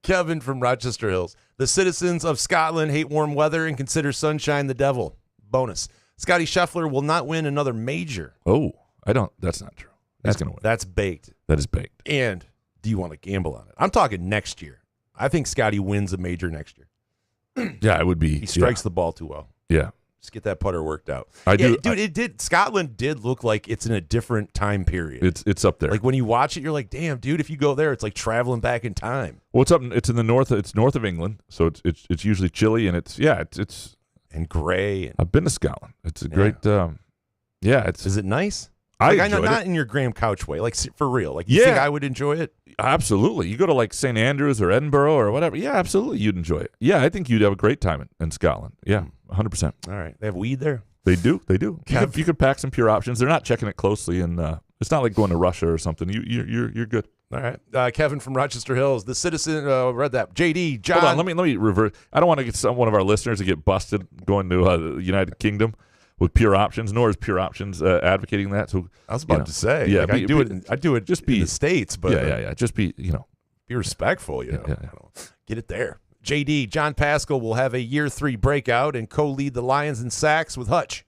Kevin from Rochester Hills. The citizens of Scotland hate warm weather and consider sunshine the devil. Bonus. Scotty Scheffler will not win another major. Oh, that's not true. He's going to win. That's baked. That is baked. And do you want to gamble on it? I'm talking next year. I think Scotty wins a major next year. Yeah, it would be. He strikes the ball too well. Yeah. Just get that putter worked out. Dude, Scotland did look like it's in a different time period. It's up there. Like when you watch it, you're like, damn, dude, if you go there, it's like traveling back in time. Well, it's in the north. It's north of England, so it's usually chilly, and it's and gray. I've been to Scotland. It's a great. Is it nice? I know, not in your Graham Couch way, like for real. Like you think I would enjoy it? Absolutely. You go to like St. Andrews or Edinburgh or whatever. Yeah, absolutely, you'd enjoy it. Yeah, I think you'd have a great time in Scotland. Yeah, 100%. All right, they have weed there. They do. You could pack some pure options. They're not checking it closely, and it's not like going to Russia or something. You're good. All right, Kevin from Rochester Hills, the citizen read that. JD John. Hold on, let me revert. I don't want to get one of our listeners to get busted going to the United Kingdom with pure options, nor is pure options advocating that. So I was about to say, yeah, I do it. Just be in the States, but yeah. Just be be respectful. Get it there. JD John Pascal will have a year 3 breakout and co-lead the Lions in sacks with Hutch.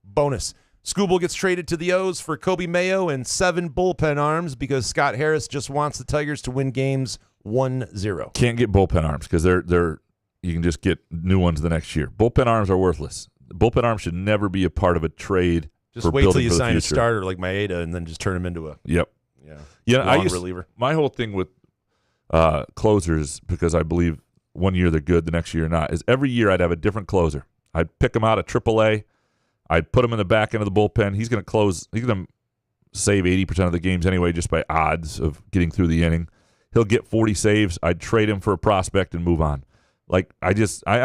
Bonus. Skubal gets traded to the O's for Kobe Mayo and 7 bullpen arms because Scott Harris just wants the Tigers to win games 1-0. Can't get bullpen arms because they're you can just get new ones the next year. Bullpen arms are worthless. Bullpen arms should never be a part of a trade. Just wait till you sign a starter like Maeda and then just turn him into a reliever. My whole thing with closers, because I believe one year they're good, the next year not, is every year I'd have a different closer. I'd pick him out of AAA. I'd put him in the back end of the bullpen. He's going to close. He's going to save 80% of the games anyway, just by odds of getting through the inning. He'll get 40 saves. I'd trade him for a prospect and move on. Like, I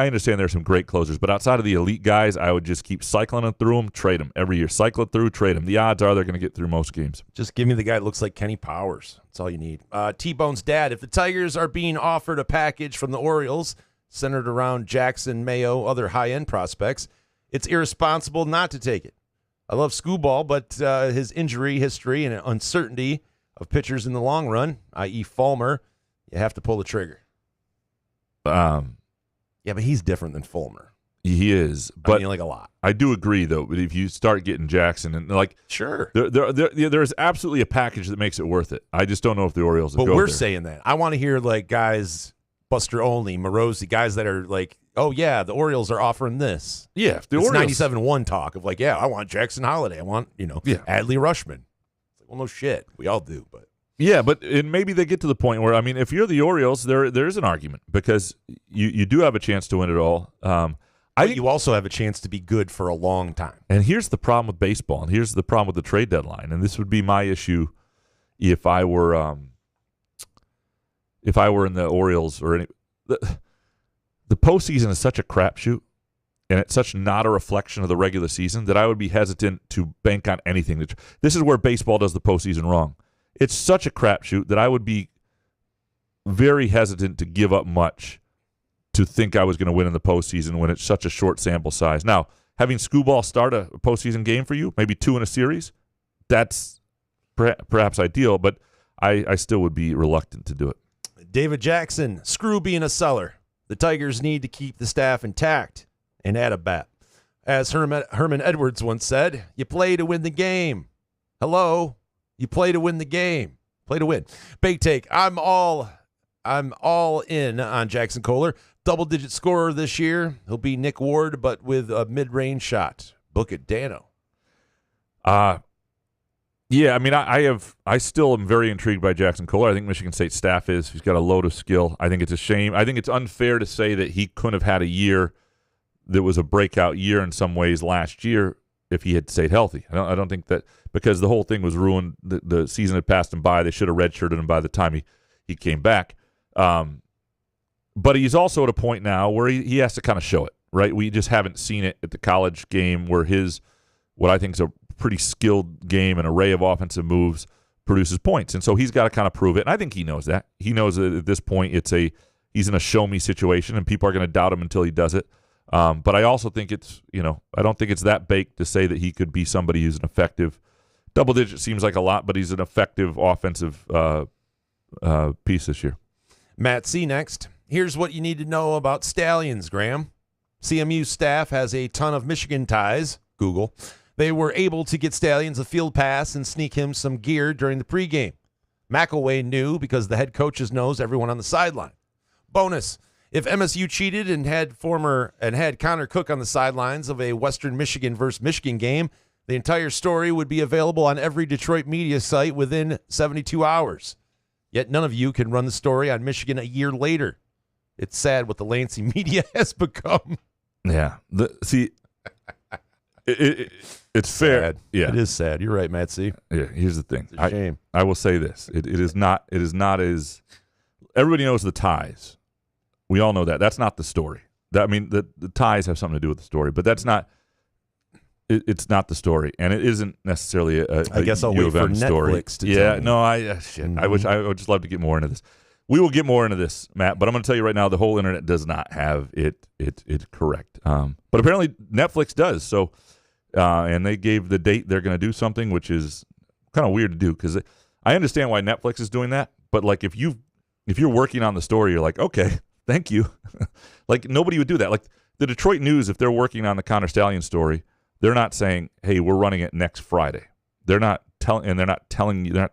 understand there's some great closers, but outside of the elite guys, I would just keep cycling it through them, trade them every year. Cycle it through, trade them. The odds are they're going to get through most games. Just give me the guy that looks like Kenny Powers. That's all you need. T-Bone's dad, if the Tigers are being offered a package from the Orioles centered around Jackson, Mayo, other high-end prospects, it's irresponsible not to take it. I love Skubal, but his injury history and uncertainty of pitchers in the long run, i.e. Fulmer, you have to pull the trigger. Yeah, but he's different than Fulmer. He is, but like a lot. I do agree, though. But if you start getting Jackson and sure, there's absolutely a package that makes it worth it. I just don't know if the Orioles. But go we're there. saying that. I want to hear like guys, Buster Olney, Morosi, guys that are like, oh yeah, the Orioles are offering this. Yeah, if the it's Orioles 97-1 talk of like, yeah, I want Jackson Holiday. I want Adley Rushman. Well, no shit, we all do, but. Yeah, but maybe they get to the point where, I mean, if you're the Orioles, there is an argument because you do have a chance to win it all. You also have a chance to be good for a long time. And here's the problem with baseball, and here's the problem with the trade deadline, and this would be my issue if I were in the Orioles or any. The postseason is such a crapshoot, and it's such not a reflection of the regular season that I would be hesitant to bank on anything. This is where baseball does the postseason wrong. It's such a crapshoot that I would be very hesitant to give up much to think I was going to win in the postseason when it's such a short sample size. Now, having Skubal start a postseason game for you, maybe 2 in a series, that's perhaps ideal, but I still would be reluctant to do it. David Jackson, screw being a seller. The Tigers need to keep the staff intact and add a bat. As Herman Edwards once said, you play to win the game. Hello? You play to win the game. Play to win. Big take. I'm all in on Jackson Kohler. Double-digit scorer this year. He'll be Nick Ward, but with a mid-range shot. Book it, Dano. Yeah, I mean, I still am very intrigued by Jackson Kohler. I think Michigan State staff is. He's got a load of skill. I think it's a shame. I think it's unfair to say that he couldn't have had a year that was a breakout year in some ways last year if he had stayed healthy. I don't think that, because the whole thing was ruined. The season had passed him by. They should have redshirted him by the time he came back. But he's also at a point now where he has to kind of show it, right? We just haven't seen it at the college game where what I think is a pretty skilled game, an array of offensive moves, produces points. And so he's got to kind of prove it. And I think he knows that. He knows that at this point he's in a show-me situation, and people are going to doubt him until he does it. But I also think I don't think it's that baked to say that he could be somebody who's an effective double-digit. Seems like a lot, but he's an effective offensive piece this year. Matt C. next. Here's what you need to know about Stallions, Graham. CMU staff has a ton of Michigan ties. Google. They were able to get Stallions a field pass and sneak him some gear during the pregame. McElway knew because the head coaches knows everyone on the sideline. Bonus. If MSU cheated and had Connor Cook on the sidelines of a Western Michigan versus Michigan game, the entire story would be available on every Detroit media site within 72 hours. Yet none of you can run the story on Michigan a year later. It's sad what the Lansing media has become. Yeah. It's fair. Sad. Yeah. It is sad. You're right, Matt C. Yeah, here's the thing. It's a shame. I will say this. It is not as everybody knows the ties. We all know that. That's not the story. The ties have something to do with the story, but that's not it's not the story, and it isn't necessarily a I guess I'll wait for story. Netflix to Yeah, tell me. no, I wish I would just love to get more into this. We will get more into this, Matt, but I'm going to tell you right now, the whole internet does not have it correct. But apparently Netflix does. So, and they gave the date they're going to do something, which is kind of weird to do because I understand why Netflix is doing that. But like if you're working on the story, you're like, okay, thank you. Like nobody would do that. Like the Detroit News, if they're working on the Connor Stallion story, They're not saying, "Hey, we're running it next Friday." They're not telling you. They're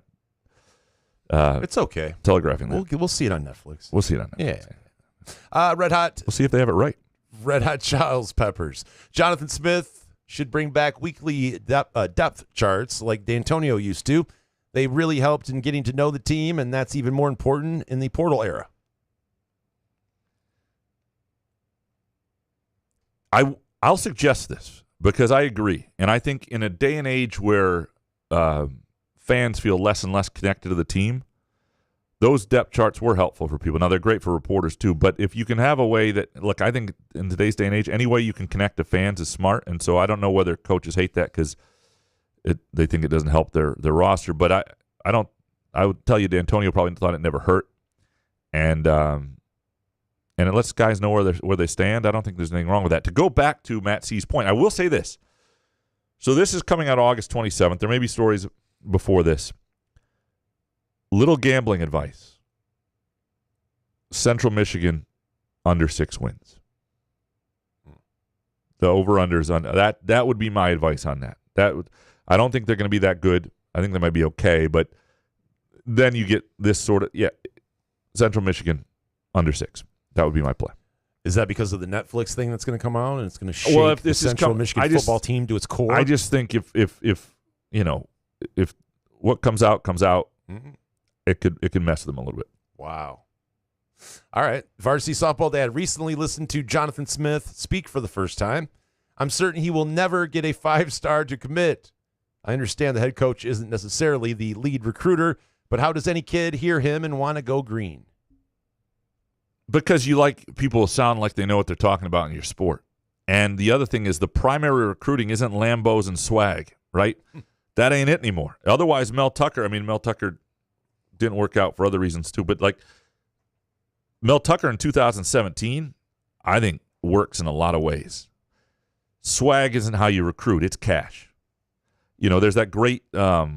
not. It's okay. Telegraphing that. We'll see it on Netflix. We'll see it on Netflix. Yeah. Red Hot. We'll see if they have it right. Red Hot Child's Peppers. Jonathan Smith should bring back weekly depth charts like D'Antonio used to. They really helped in getting to know the team, and that's even more important in the portal era. I'll suggest this because I agree. And I think in a day and age where fans feel less and less connected to the team, those depth charts were helpful for people. Now, they're great for reporters too, but if you can have a way that, look, I think in today's day and age, any way you can connect to fans is smart. And so I don't know whether coaches hate that because they think it doesn't help their roster. But I would tell you, D'Antonio probably thought it never hurt. And it lets guys know where they stand. I don't think there's anything wrong with that. To go back to Matt C's point, I will say this. So this is coming out August 27th. There may be stories before this. Little gambling advice. Central Michigan under 6 wins. The over-unders on that would be my advice on that. I don't think they're going to be that good. I think they might be okay, but then you get this sort of Central Michigan under 6. That would be my play. Is that because of the Netflix thing that's going to come out and it's going to shake the Central Michigan football team to its core? I just think if what comes out, mm-hmm. it could mess them a little bit. Wow. All right. Varsity Softball Dad recently listened to Jonathan Smith speak for the first time. I'm certain he will never get a 5-star to commit. I understand the head coach isn't necessarily the lead recruiter, but how does any kid hear him and want to go green? Because you like people to sound like they know what they're talking about in your sport. And the other thing is the primary recruiting isn't Lambos and swag, right? That ain't it anymore. Otherwise, Mel Tucker didn't work out for other reasons too, but like Mel Tucker in 2017, I think works in a lot of ways. Swag isn't how you recruit. It's cash. There's that great press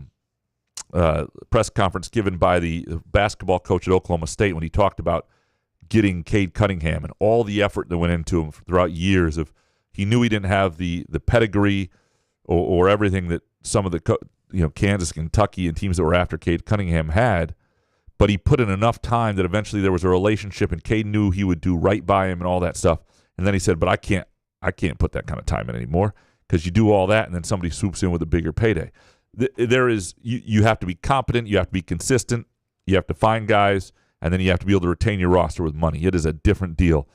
conference given by the basketball coach at Oklahoma State when he talked about getting Cade Cunningham and all the effort that went into him throughout years of he knew he didn't have the pedigree or everything that some of the Kansas, Kentucky, and teams that were after Cade Cunningham had, but he put in enough time that eventually there was a relationship and Cade knew he would do right by him and all that stuff. And then he said, but I can't put that kind of time in anymore because you do all that and then somebody swoops in with a bigger payday. You have to be competent, you have to be consistent, you have to find guys, and then you have to be able to retain your roster with money. It is a different deal.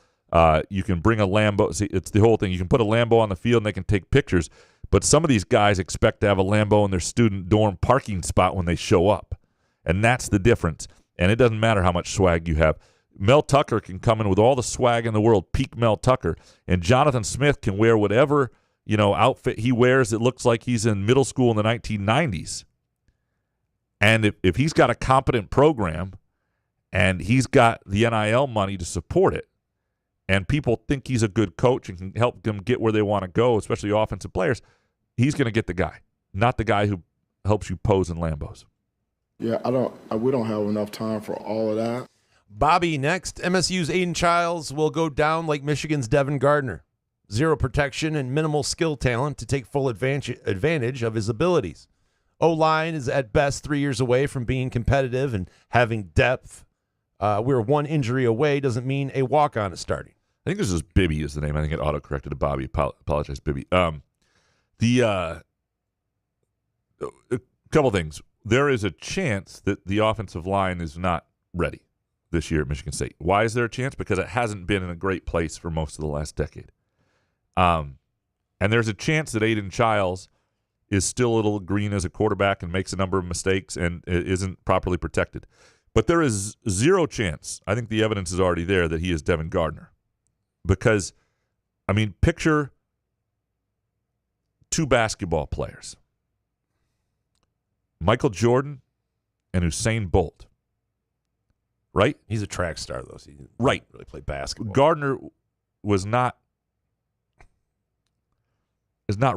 You can bring a Lambo. See, it's the whole thing. You can put a Lambo on the field and they can take pictures, but some of these guys expect to have a Lambo in their student dorm parking spot when they show up, and that's the difference. And it doesn't matter how much swag you have. Mel Tucker can come in with all the swag in the world, peak Mel Tucker, and Jonathan Smith can wear whatever outfit he wears that looks like he's in middle school in the 1990s. And if he's got a competent program and he's got the NIL money to support it, and people think he's a good coach and can help them get where they want to go, especially offensive players, he's going to get the guy, not the guy who helps you pose in Lambos. Yeah, we don't have enough time for all of that. Bobby next. MSU's Aiden Childs will go down like Michigan's Devin Gardner. Zero protection and minimal skill talent to take full advantage of his abilities. O-line is at best 3 years away from being competitive and having depth. We're one injury away doesn't mean a walk-on is starting. I think this is Bibby is the name. I think it auto-corrected to Bobby. Apologize, Bibby. A couple things. There is a chance that the offensive line is not ready this year at Michigan State. Why is there a chance? Because it hasn't been in a great place for most of the last decade. And there's a chance that Aiden Childs is still a little green as a quarterback and makes a number of mistakes and isn't properly protected. But there is zero chance, I think the evidence is already there, that he is Devin Gardner. Because, picture two basketball players, Michael Jordan and Usain Bolt. Right? He's a track star, though, so he didn't really play basketball. Gardner is not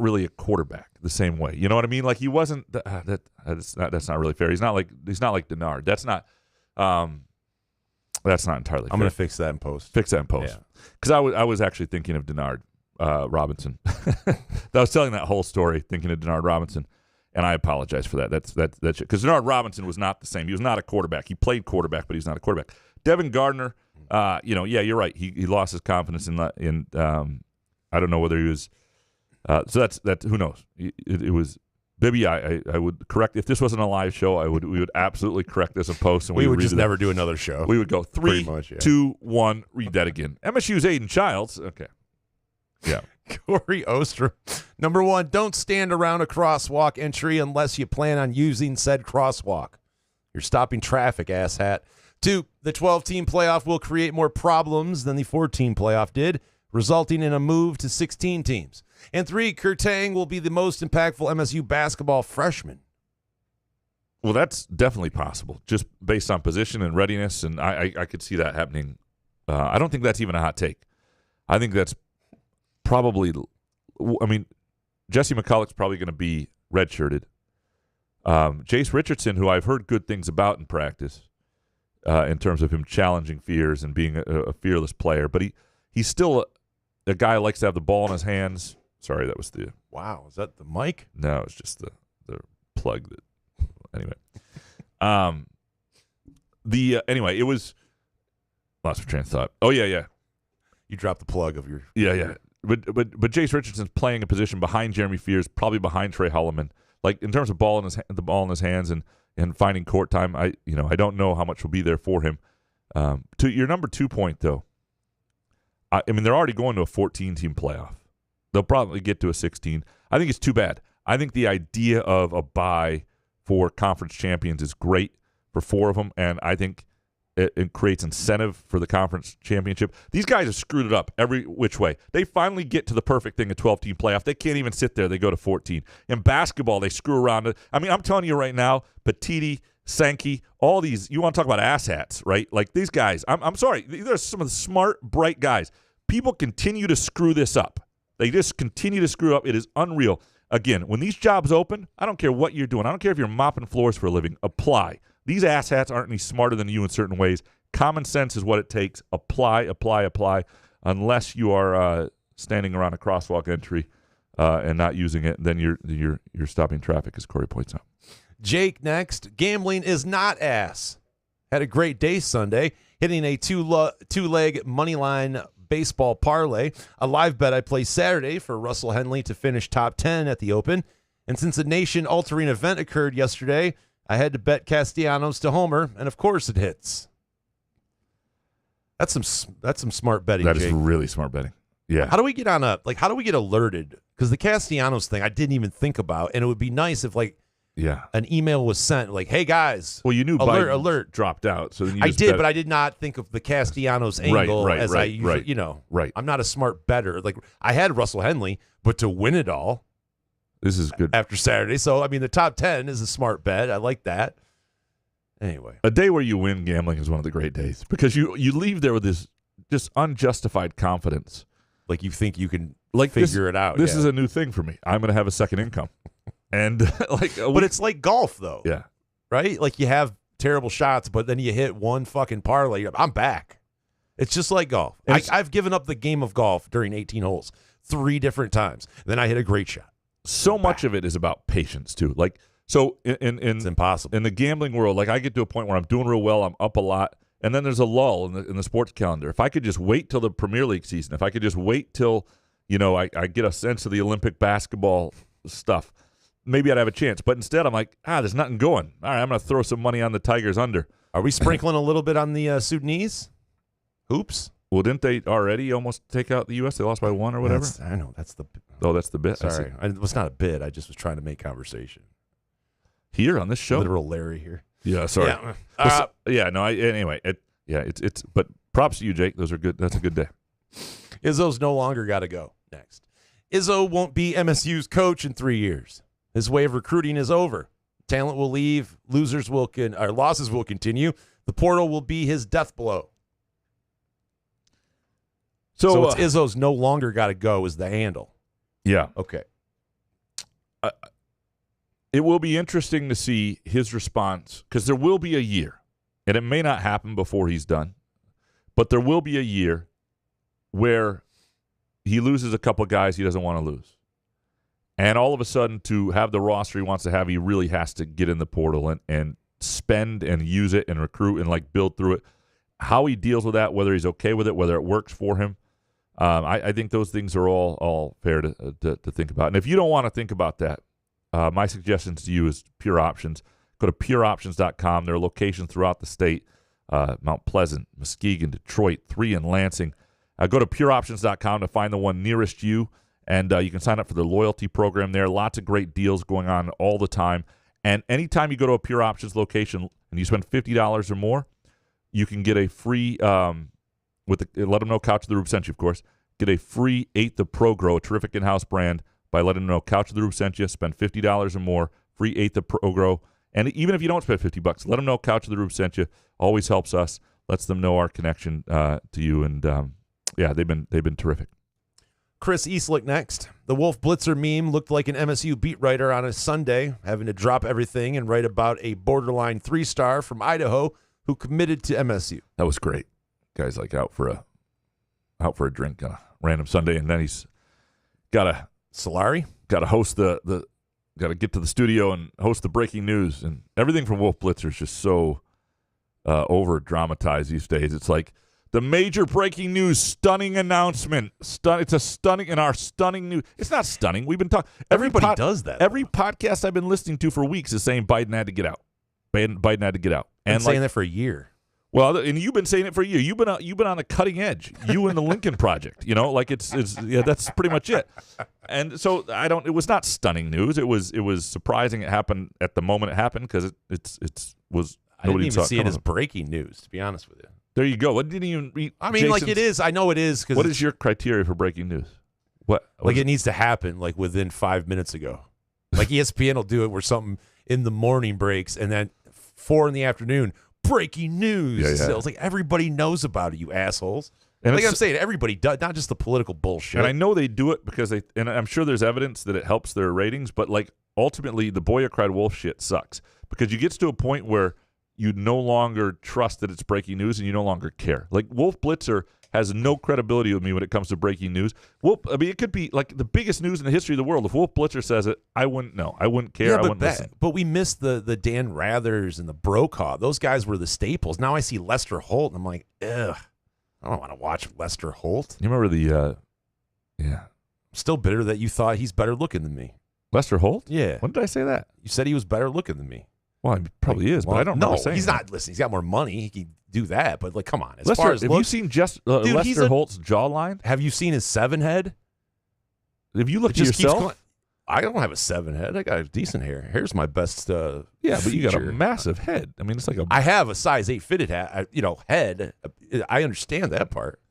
really a quarterback the same way. You know what I mean? Like he wasn't. That's not really fair. He's not like Denard. That's not entirely fair. I'm going to fix that in post. Fix that in post. Because I was actually thinking of Denard Robinson. I was telling that whole story thinking of Denard Robinson, and I apologize for that. That's because Denard Robinson was not the same. He was not a quarterback. He played quarterback, but he's not a quarterback. Devin Gardner, you're right. He lost his confidence in I don't know whether he was. So that's who knows. It was Bibby. I would correct if this wasn't a live show. We would absolutely correct this in post, and we would just never do another show. We would go 3, 2, 1. Read that again. MSU's Aiden Childs. Okay. Yeah. Corey Ostrom. Number 1, don't stand around a crosswalk entry unless you plan on using said crosswalk. You're stopping traffic, asshat. 2, the 12-team playoff will create more problems than the 14 playoff did, resulting in a move to 16 teams. And 3, Kurtang will be the most impactful MSU basketball freshman. Well, that's definitely possible, just based on position and readiness, and I could see that happening. I don't think that's even a hot take. I think that's probably, Jesse McCulloch's probably going to be redshirted. Jace Richardson, who I've heard good things about in practice, in terms of him challenging fears and being a fearless player, but he's still a guy who likes to have the ball in his hands. Sorry, that was the... Wow, is that the mic? No, it's just the plug. Anyway. Anyway, it was... Lost my train of thought. Oh, yeah. You dropped the plug of your... Yeah. But Jace Richardson's playing a position behind Jeremy Fears, probably behind Trey Holloman. Like, in terms of the ball in his hands and finding court time, I don't know how much will be there for him. To your number 2 point, though, they're already going to a 14-team playoff. They'll probably get to a 16. I think it's too bad. I think the idea of a bye for conference champions is great for 4 of them, and I think it creates incentive for the conference championship. These guys have screwed it up every which way. They finally get to the perfect thing, a 12-team playoff. They can't even sit there. They go to 14. In basketball, they screw around. I'm telling you right now, Petiti, Sankey, all these, you want to talk about asshats, right? Like these guys, I'm sorry, they're some of the smart, bright guys. People continue to screw this up. They just continue to screw up. It is unreal. Again, when these jobs open, I don't care what you're doing. I don't care if you're mopping floors for a living. Apply. These asshats aren't any smarter than you in certain ways. Common sense is what it takes. Apply. Unless you are standing around a crosswalk entry and not using it, then you're stopping traffic, as Corey points out. Jake next. Gambling is not ass. Had a great day Sunday, hitting a two-leg money line baseball parlay, a live bet I placed Saturday for Russell Henley to finish top 10 at the Open. And since a nation-altering event occurred yesterday, I had to bet Castellanos to homer, and of course it hits. That's some smart betting, That Jake. is really smart betting. Yeah. How do we get alerted? Because the Castellanos thing I didn't even think about, and it would be nice if an email was sent like, "Hey guys, well, you knew alert dropped out." So then I did, but I did not think of the Castellanos angle as I usually, Right. I'm not a smart bettor. Like I had Russell Henley, but to win it all, this is good after Saturday. So the top 10 is a smart bet. I like that. Anyway, a day where you win gambling is one of the great days because you leave there with this just unjustified confidence, like you think you can figure it out. This is a new thing for me. I'm going to have a second income. And but it's like golf, though. Yeah. Right? Like you have terrible shots, but then you hit one fucking parlay. I'm back. It's just like golf. I've given up the game of golf during 18 holes 3 different times. Then I hit a great shot. So much of it is about patience, too. Like, so it's impossible. In the gambling world, like I get to a point where I'm doing real well, I'm up a lot, and then there's a lull in the sports calendar. If I could just wait till the Premier League season, if I could just wait till, I get a sense of the Olympic basketball stuff, maybe I'd have a chance. But instead, I'm like, there's nothing going. All right, I'm going to throw some money on the Tigers under. Are we sprinkling a little bit on the Sudanese hoops? Well, didn't they already almost take out the U.S.? They lost by 1 or whatever? I know. That's the... Oh, that's the bit? Sorry. It was not a bit. I just was trying to make conversation. Here on this show? Literal Larry here. Yeah, sorry. Anyway, but props to you, Jake. Those are good. That's a good day. Izzo's no longer got to go. Next. Izzo won't be MSU's coach in 3 years. His way of recruiting is over. Talent will leave. Losses will continue. The portal will be his death blow. So it's Izzo's no longer got to go is the handle. Yeah. Okay. It will be interesting to see his response because there will be a year, and it may not happen before he's done, but there will be a year where he loses a couple guys he doesn't want to lose. And all of a sudden, to have the roster he wants to have, he really has to get in the portal and spend and use it and recruit and like build through it. How he deals with that, whether he's okay with it, whether it works for him, I think those things are all fair to think about. And if you don't want to think about that, my suggestions to you is Pure Options. Go to pureoptions.com. There are locations throughout the state, Mount Pleasant, Muskegon, Detroit, 3 in Lansing. Go to pureoptions.com to find the one nearest you. And you can sign up for the loyalty program there. Lots of great deals going on all the time. And anytime you go to a Pure Options location and you spend $50 or more, you can get a free, let them know Couch of the Roof sent you, of course, get a free 8th of Pro Grow, a terrific in-house brand, by letting them know Couch of the Roof sent you. Spend $50 or more, free 8th of Pro Grow. And even if you don't spend $50, let them know Couch of the Roof sent you. Always helps us, lets them know our connection to you. And, they've been terrific. Chris Eastlick next. The Wolf Blitzer meme looked like an MSU beat writer on a Sunday, having to drop everything and write about a borderline 3-star from Idaho who committed to MSU. That was great. Guy's like out for a drink on a random Sunday, and then he's got to host got to get to the studio and host the breaking news, and everything from Wolf Blitzer is just so over dramatized these days. It's like, the major breaking news, stunning announcement. It's a stunning, in our stunning news. It's not stunning. We've been talking. Everybody does that. Every podcast I've been listening to for weeks is saying Biden had to get out. Biden had to get out. And saying that for a year. Well, and you've been saying it for a year. You've been on the cutting edge. You and the Lincoln Project. Like it's that's pretty much it. And so it was not stunning news. It was surprising. It happened at the moment it happened because it was. I didn't even see it as breaking news, to be honest with you. There you go. What didn't even read? I mean, like it is. I know it is. What is your criteria for breaking news? What? Like it needs to happen like within 5 minutes ago. Like ESPN will do it where something in the morning breaks and then 4 in the afternoon, breaking news. Yeah. So it's like everybody knows about it, you assholes. And like I'm saying, everybody does, not just the political bullshit. And I know they do it because and I'm sure there's evidence that it helps their ratings, but like ultimately the Boy Who Cried Wolf shit sucks because you get to a point where you no longer trust that it's breaking news and you no longer care. Like Wolf Blitzer has no credibility with me when it comes to breaking news. It could be like the biggest news in the history of the world. If Wolf Blitzer says it, I wouldn't know. I wouldn't care. I wouldn't listen. But we missed the Dan Rathers and the Brokaw. Those guys were the staples. Now I see Lester Holt, and I'm like, ugh, I don't want to watch Lester Holt. You remember I'm still bitter that you thought he's better looking than me. Lester Holt? Yeah. When did I say that? You said he was better looking than me. Well, he probably is, but I don't know. He's not. Listen, he's got more money. He can do that. But like, come on. As Lester, far as have looks, you seen Lester Holt's jawline? Have you seen his 7 head? If you look at yourself, I don't have a 7 head. I got a decent hair. Here's my best. But you got a massive head. I mean, it's like I have a size 8 fitted hat. Head. I understand that part.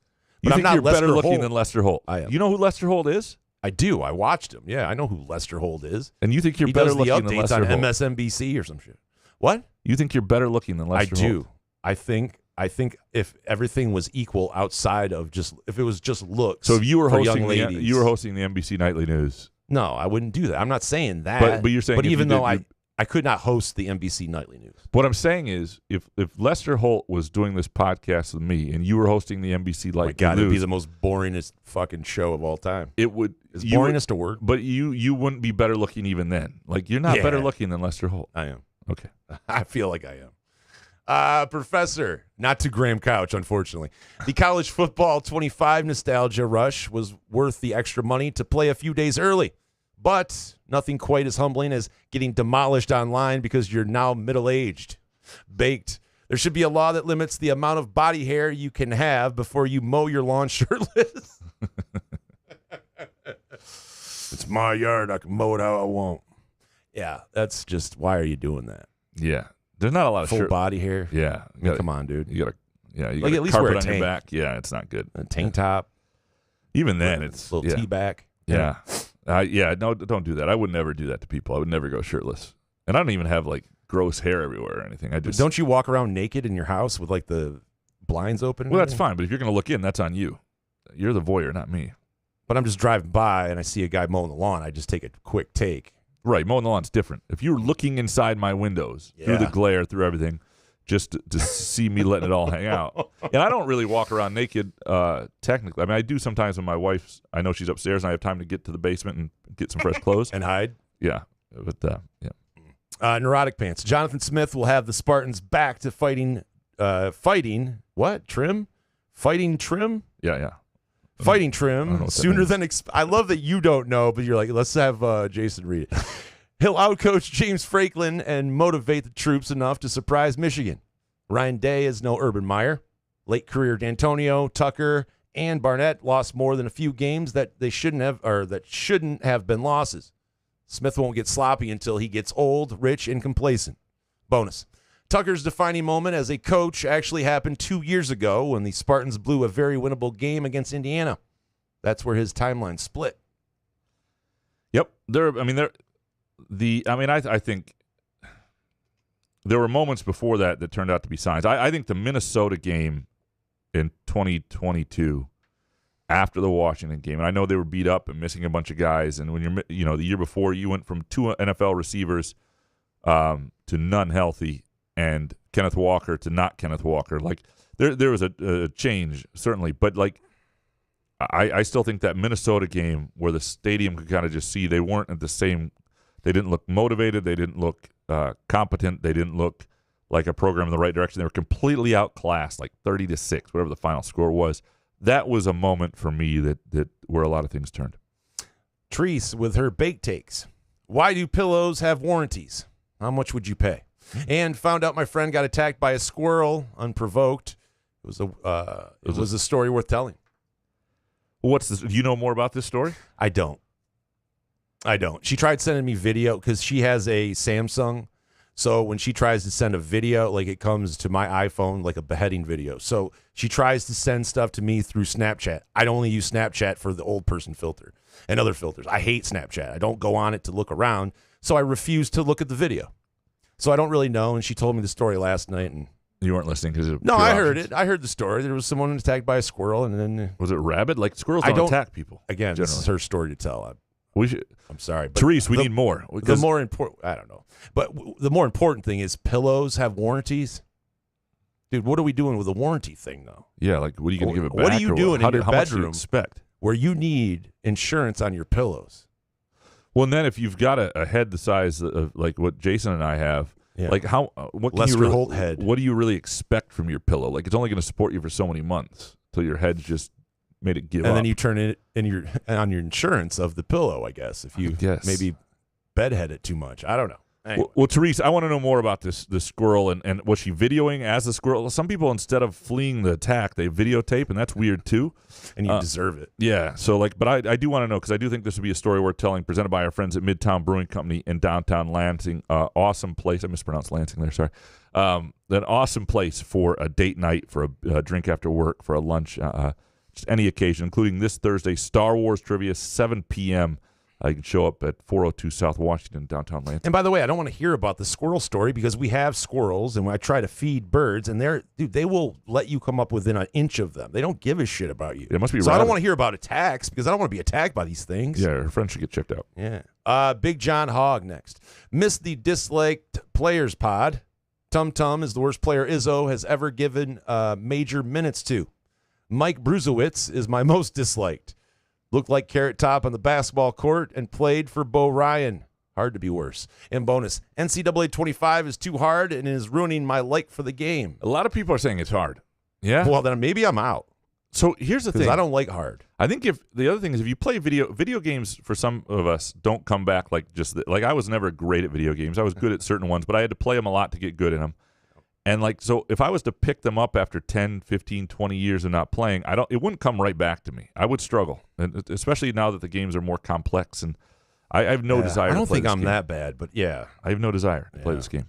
But I'm not you're better Lester looking Holt. than Lester Holt. I am. You know who Lester Holt is? I do. I watched him. Yeah, I know who Lester Holt is. And you think you're he better does the looking than updates Lester on Holt? MSNBC or some shit. What? You think you're better looking than Lester Holt? I do. I think if everything was equal outside of if it was just looks. So if you were hosting the NBC Nightly News. No, I wouldn't do that. I'm not saying that. But you're saying But even though I could not host the NBC Nightly News. What I'm saying is if Lester Holt was doing this podcast with me and you were hosting the NBC Nightly News. It'd be the most boringest fucking show of all time. It would. Is boringest a word? But you wouldn't be better looking even then. Like you're not better looking than Lester Holt. I am. Okay. I feel like I am. Professor, not to Graham Couch, unfortunately. The college football 25 nostalgia rush was worth the extra money to play a few days early. But nothing quite as humbling as getting demolished online because you're now middle-aged. Baked. There should be a law that limits the amount of body hair you can have before you mow your lawn shirtless. It's my yard. I can mow it how I want. Yeah, that's just, why are you doing that? Yeah. There's not a lot of full body hair. Yeah. Come on, dude. You got to like at least carpet wear a on tank. your back. Yeah, it's not good. A tank top. Even then, it's a little tee back. Yeah. No, don't do that. I would never do that to people. I would never go shirtless. And I don't even have like gross hair everywhere or anything. Don't you walk around naked in your house with like the blinds open? Well, that's fine. But if you're going to look in, that's on you. You're the voyeur, not me. But I'm just driving by and I see a guy mowing the lawn. I just take a quick take. Right. Mowing the lawn's different. If you're looking inside my windows through the glare, through everything, just to see me letting it all hang out. And I don't really walk around naked, technically. I mean, I do sometimes when my wife's, I know she's upstairs and I have time to get to the basement and get some fresh clothes. And hide? Yeah. But, yeah. Neurotic Pants. Jonathan Smith will have the Spartans back to fighting what? Trim? Fighting trim? Yeah. Fighting trim sooner than I love that you don't know, but you're like, let's have Jason read it. He'll outcoach James Franklin and motivate the troops enough to surprise Michigan. Ryan Day is no Urban Meyer. Late career D'Antonio, Tucker, and Barnett lost more than a few games that shouldn't have been losses. Smith won't get sloppy until he gets old, rich, and complacent. Bonus. Tucker's defining moment as a coach actually happened 2 years ago when the Spartans blew a very winnable game against Indiana. That's where his timeline split. Yep. I think there were moments before that turned out to be signs. I think the Minnesota game in 2022 after the Washington game, and I know they were beat up and missing a bunch of guys, and when the year before you went from 2 NFL receivers to none healthy and Kenneth Walker to not Kenneth Walker. Like there was a change, certainly, but like I still think that Minnesota game where the stadium could kind of just see they weren't at the same. They didn't look motivated. They didn't look competent. They didn't look like a program in the right direction. They were completely outclassed, like 30-6, whatever the final score was. That was a moment for me that where a lot of things turned. Treese with her bake takes. Why do pillows have warranties? How much would you pay? And found out my friend got attacked by a squirrel unprovoked. It was a story worth telling. What's this? Do you know more about this story? I don't. She tried sending me video because she has a Samsung. So when she tries to send a video, like it comes to my iPhone like a beheading video. So she tries to send stuff to me through Snapchat. I only use Snapchat for the old person filter and other filters. I hate Snapchat. I don't go on it to look around. So I refuse to look at the video. So I don't really know. And she told me the story last night. And you weren't listening because no, I heard it. I heard the story. There was someone attacked by a squirrel, and then was it rabid? Like squirrels don't attack people. Again, this is her story to tell. I'm sorry, but Therese, we need more. The more important, I don't know, but the more important thing is pillows have warranties. Dude, what are we doing with the warranty thing, though? Yeah, like what are you going to give it back? What are you doing in your how bedroom? Much do you expect? Where you need insurance on your pillows? Well, and then if you've got a head the size of like what Jason and I have, like what can Lester Holt head? What do you really expect from your pillow? Like it's only going to support you for so many months till your head's just made it give up. And then you turn it on your insurance of the pillow, I guess, if you maybe bedhead it too much. I don't know. Anyway. Well, Therese, I want to know more about this squirrel and was she videoing as the squirrel? Some people, instead of fleeing the attack, they videotape, and that's weird too. And you deserve it. Yeah. So but I do want to know because I do think this would be a story worth telling. Presented by our friends at Midtown Brewing Company in downtown Lansing. Awesome place. I mispronounced Lansing there. Sorry. An awesome place for a date night, for a drink after work, for a lunch. Just any occasion, including this Thursday, Star Wars trivia, 7 p.m. You can show up at 402 South Washington, downtown Lansing. And by the way, I don't want to hear about the squirrel story because we have squirrels, and I try to feed birds, and they will let you come up within an inch of them. They don't give a shit about you. It must be. So I don't want to hear about attacks because I don't want to be attacked by these things. Yeah, her friend should get checked out. Yeah. Big John Hogg next. Missed the disliked players pod. Tum Tum is the worst player Izzo has ever given major minutes to. Mike Bruzowitz is my most disliked. Looked like Carrot Top on the basketball court and played for Bo Ryan. Hard to be worse. And bonus, NCAA 25 is too hard and is ruining my like for the game. A lot of people are saying it's hard. Yeah? Well, then maybe I'm out. So here's the thing. I don't like hard. I think the other thing is if you play video games, for some of us, don't come back like like I was never great at video games. I was good at certain ones, but I had to play them a lot to get good in them. And so if I was to pick them up after 10, 15, 20 years of not playing, it wouldn't come right back to me. I would struggle, and especially now that the games are more complex, and I have no desire to play this game. I don't think I'm that bad, but yeah. I have no desire to play this game.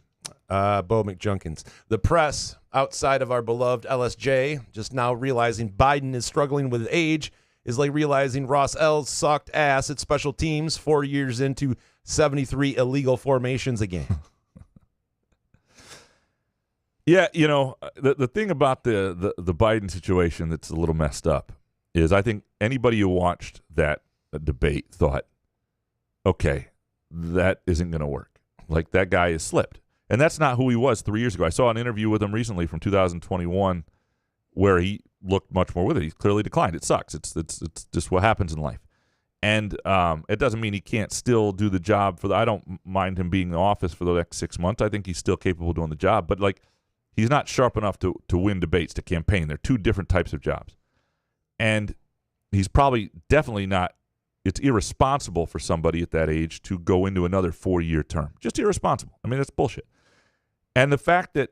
Bo McJunkins. The press, outside of our beloved LSJ, just now realizing Biden is struggling with age, is like realizing Ross Ells sucked ass at special teams 4 years into 73 illegal formations a game. Yeah, the thing about the Biden situation that's a little messed up is I think anybody who watched that debate thought, okay, that isn't going to work. Like that guy has slipped. And that's not who he was 3 years ago. I saw an interview with him recently from 2021 where he looked much more with it. He's clearly declined. It sucks. It's just what happens in life. And it doesn't mean he can't still do the job I don't mind him being in the office for the next 6 months. I think he's still capable of doing the job. But, like, he's not sharp enough to win debates, to campaign. They're two different types of jobs. And he's definitely not – it's irresponsible for somebody at that age to go into another 4-year term. Just irresponsible. I mean, that's bullshit. And the fact that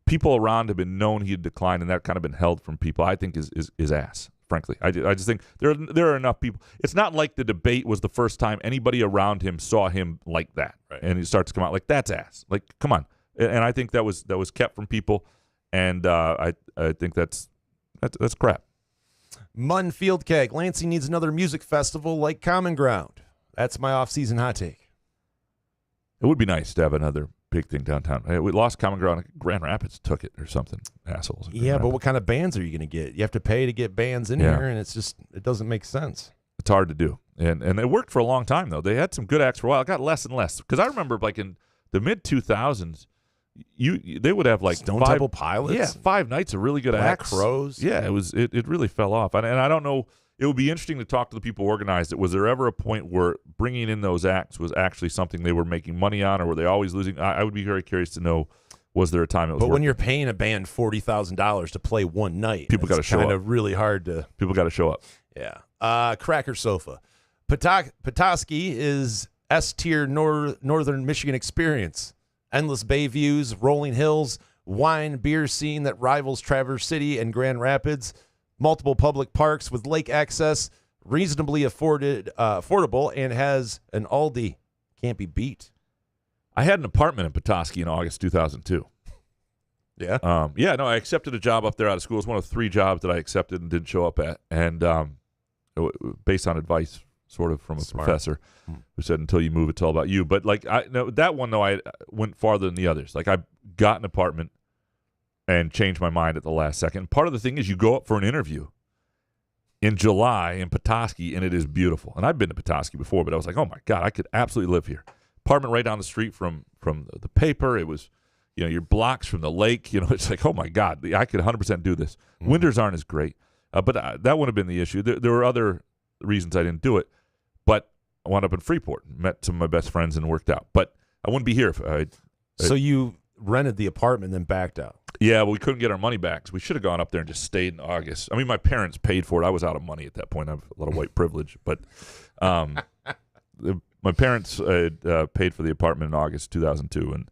people around have been known he had declined and that kind of been held from people, I think is ass, frankly. I just think there are enough people. It's not like the debate was the first time anybody around him saw him like that. Right. And it starts to come out like, that's ass. Like, come on. And I think that was kept from people, and I think that's crap. Munn Field Keg. Lansing needs another music festival like Common Ground. That's my off-season hot take. It would be nice to have another big thing downtown. We lost Common Ground. Grand Rapids took it or something. Assholes. Yeah, but what kind of bands are you going to get? You have to pay to get bands in here, and it doesn't make sense. It's hard to do. And it worked for a long time, though. They had some good acts for a while. It got less and less. Because I remember, like, in the mid-2000s, they would have, like, Stone Temple Pilots? Yeah, 5 nights of really good Black acts. Crows? Yeah, it really fell off. And I don't know. It would be interesting to talk to the people who organized it. Was there ever a point where bringing in those acts was actually something they were making money on, or were they always losing? I would be very curious to know, was there a time it was But when working? you're paying a band $40,000 to play one night, People gotta show up. It's kind of really hard to... People got to show up. Yeah. Cracker Sofa. Petoskey is S-tier northern Michigan experience. Endless bay views, rolling hills, wine, beer scene that rivals Traverse City and Grand Rapids, multiple public parks with lake access, reasonably affordable, and has an Aldi. Can't be beat. I had an apartment in Petoskey in August 2002. Yeah? I accepted a job up there out of school. It was one of 3 jobs that I accepted and didn't show up at, and based on advice sort of from a professor who said, until you move, it's all about you. But, like, that one, though, I went farther than the others. Like, I got an apartment and changed my mind at the last second. Part of the thing is you go up for an interview in July in Petoskey, and it is beautiful. And I've been to Petoskey before, but I was like, oh, my God, I could absolutely live here. Apartment right down the street from the paper. It was, you're blocks from the lake. It's like, oh, my God, I could 100% do this. Winters aren't as great. But that would have been the issue. There were other reasons I didn't do it. But I wound up in Freeport, met some of my best friends, and worked out. But I wouldn't be here if So you rented the apartment and then backed out? Yeah, but we couldn't get our money back. So we should have gone up there and just stayed in August. I mean, my parents paid for it. I was out of money at that point. I have a lot of white privilege. But my parents paid for the apartment in August 2002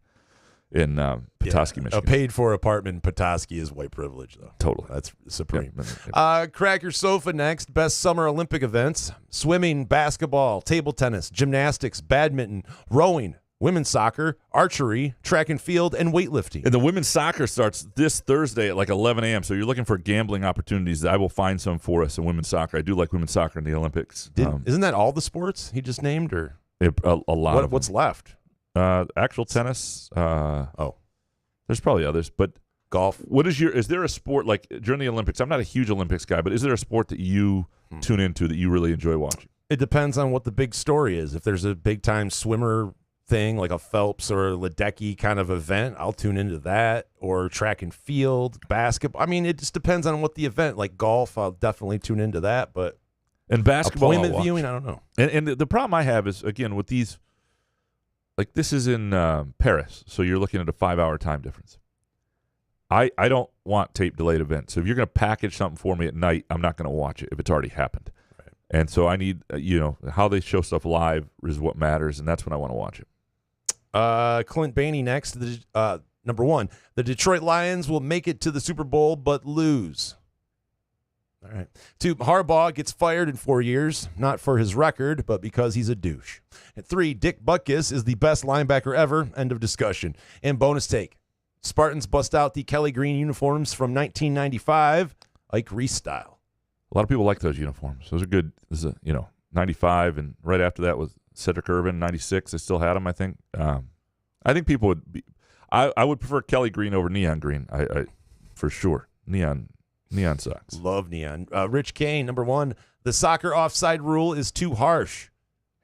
in Petoskey, Michigan. A paid-for apartment in Petoskey is white privilege, though. Totally. That's supreme. Yeah. Cracker Sofa next. Best summer Olympic events. Swimming, basketball, table tennis, gymnastics, badminton, rowing, women's soccer, archery, track and field, and weightlifting. And the women's soccer starts this Thursday at like 11 a.m., so you're looking for gambling opportunities. I will find some for us in women's soccer. I do like women's soccer in the Olympics. Isn't that all the sports he just named? Or a lot of what's left? Actual tennis. There's probably others, but golf. Is there a sport, like during the Olympics? I'm not a huge Olympics guy, but is there a sport that you tune into that you really enjoy watching? It depends on what the big story is. If there's a big time swimmer thing like a Phelps or a Ledecky kind of event, I'll tune into that. Or track and field, basketball. I mean, it just depends on what the event. Like golf, I'll definitely tune into that. But and basketball, appointment viewing, I don't know. And the problem I have is, again, with these. Like, this is in Paris, so you're looking at a 5-hour time difference. I don't want tape-delayed events. So if you're going to package something for me at night, I'm not going to watch it if it's already happened. Right. And so I need, how they show stuff live is what matters, and that's when I want to watch it. Clint Bainey next. Number 1, the Detroit Lions will make it to the Super Bowl but lose. All right. 2, Harbaugh gets fired in 4 years, not for his record, but because he's a douche. And 3, Dick Butkus is the best linebacker ever. End of discussion. And bonus take, Spartans bust out the Kelly Green uniforms from 1995, Ike Reese style. A lot of people like those uniforms. Those are good. This is 95, and right after that was Cedric Irvin, 96. They still had them, I think. I think people would be. I would prefer Kelly Green over neon green. I for sure. Neon sucks. Love neon. Rich Kane, number 1. The soccer offside rule is too harsh.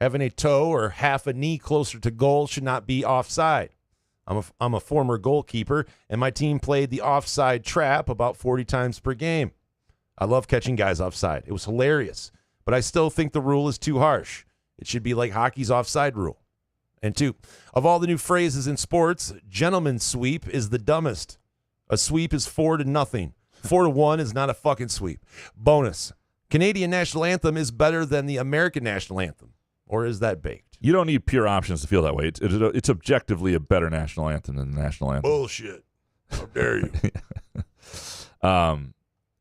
Having a toe or half a knee closer to goal should not be offside. I'm a former goalkeeper, and my team played the offside trap about 40 times per game. I love catching guys offside. It was hilarious, but I still think the rule is too harsh. It should be like hockey's offside rule. And 2, of all the new phrases in sports, gentleman's sweep is the dumbest. A sweep is 4-0. 4-1 is not a fucking sweep. Bonus, Canadian national anthem is better than the American national anthem. Or is that baked? You don't need pure options to feel that way. It's objectively a better national anthem than the national anthem. Bullshit. How dare you?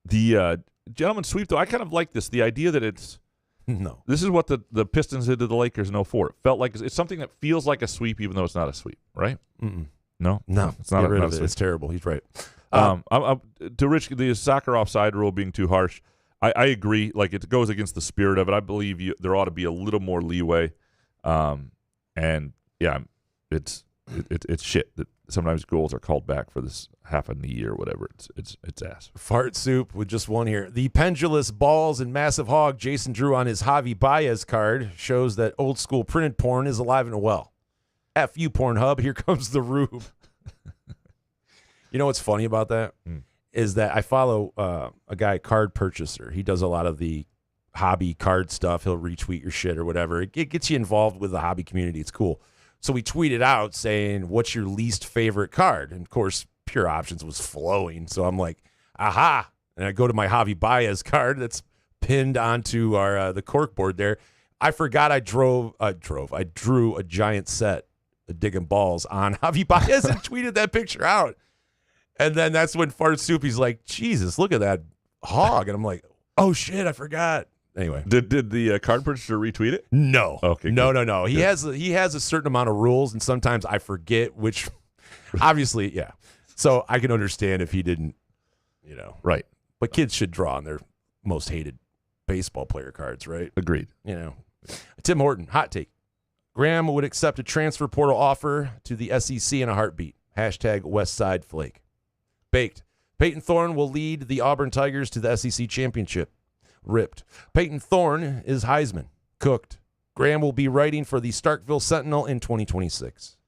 The gentleman's sweep, though, I kind of like this. The idea that it's no. This is what the Pistons did to the Lakers in 2004. It felt like it's something that feels like a sweep, even though it's not a sweep, right? Mm-mm. No, it's not. Get rid of it. It's terrible. He's right. To Rich, the soccer offside rule being too harsh, I agree. Like, it goes against the spirit of it. I believe there ought to be a little more leeway. And yeah, it's shit that sometimes goals are called back for this half a knee or whatever. It's ass. Fart soup with just one here. The pendulous balls and massive hog Jason drew on his Javi Baez card shows that old school printed porn is alive and well. F you, Pornhub. Here comes the rube. You know what's funny about that? Is that I follow a guy, Card Purchaser. He does a lot of the hobby card stuff. He'll retweet your shit or whatever. It gets you involved with the hobby community. It's cool. So we tweeted out saying, what's your least favorite card? And, of course, Pure Options was flowing. So I'm like, aha. And I go to my Javi Baez card that's pinned onto our the cork board there. I forgot I drew a giant set of digging balls on Javi Baez and tweeted that picture out. And then that's when Fart Soupy's like, Jesus, look at that hog. And I'm like, oh, shit, I forgot. Anyway. Did the card purchaser retweet it? No. Okay. No. He has a certain amount of rules, and sometimes I forget which. Obviously, yeah. So I can understand if he didn't, Right. But kids should draw on their most hated baseball player cards, right? Agreed. Tim Horton, hot take. Graham would accept a transfer portal offer to the SEC in a heartbeat. # West Side Flake. Baked. Peyton Thorne will lead the Auburn Tigers to the SEC championship. Ripped. Peyton Thorne is Heisman. Cooked. Graham will be writing for the Starkville Sentinel in 2026.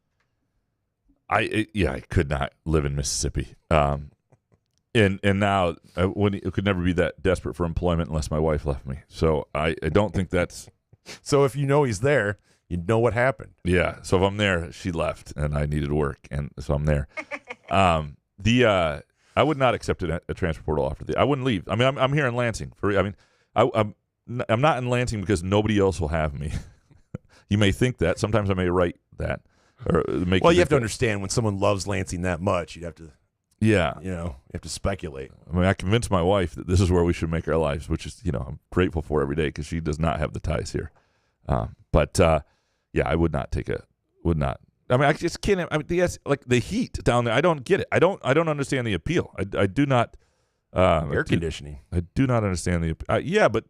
I could not live in Mississippi. And now I could never be that desperate for employment unless my wife left me. So I don't think that's. So if you know he's there, you know what happened. Yeah. So if I'm there, she left, and I needed work, and so I'm there. I would not accept a transfer portal offer. I wouldn't leave. I mean, I'm here in Lansing. I'm not in Lansing because nobody else will have me. You may think that. Sometimes I may write that. Well, you have to understand when someone loves Lansing that much, you'd have to. Yeah. You have to speculate. I mean, I convinced my wife that this is where we should make our lives, which is, I'm grateful for every day because she does not have the ties here. But I would not would not. I mean, I just can't. I mean, the heat down there. I don't get it. I don't understand the appeal. I do not. Air conditioning. I do not understand the. Yeah, but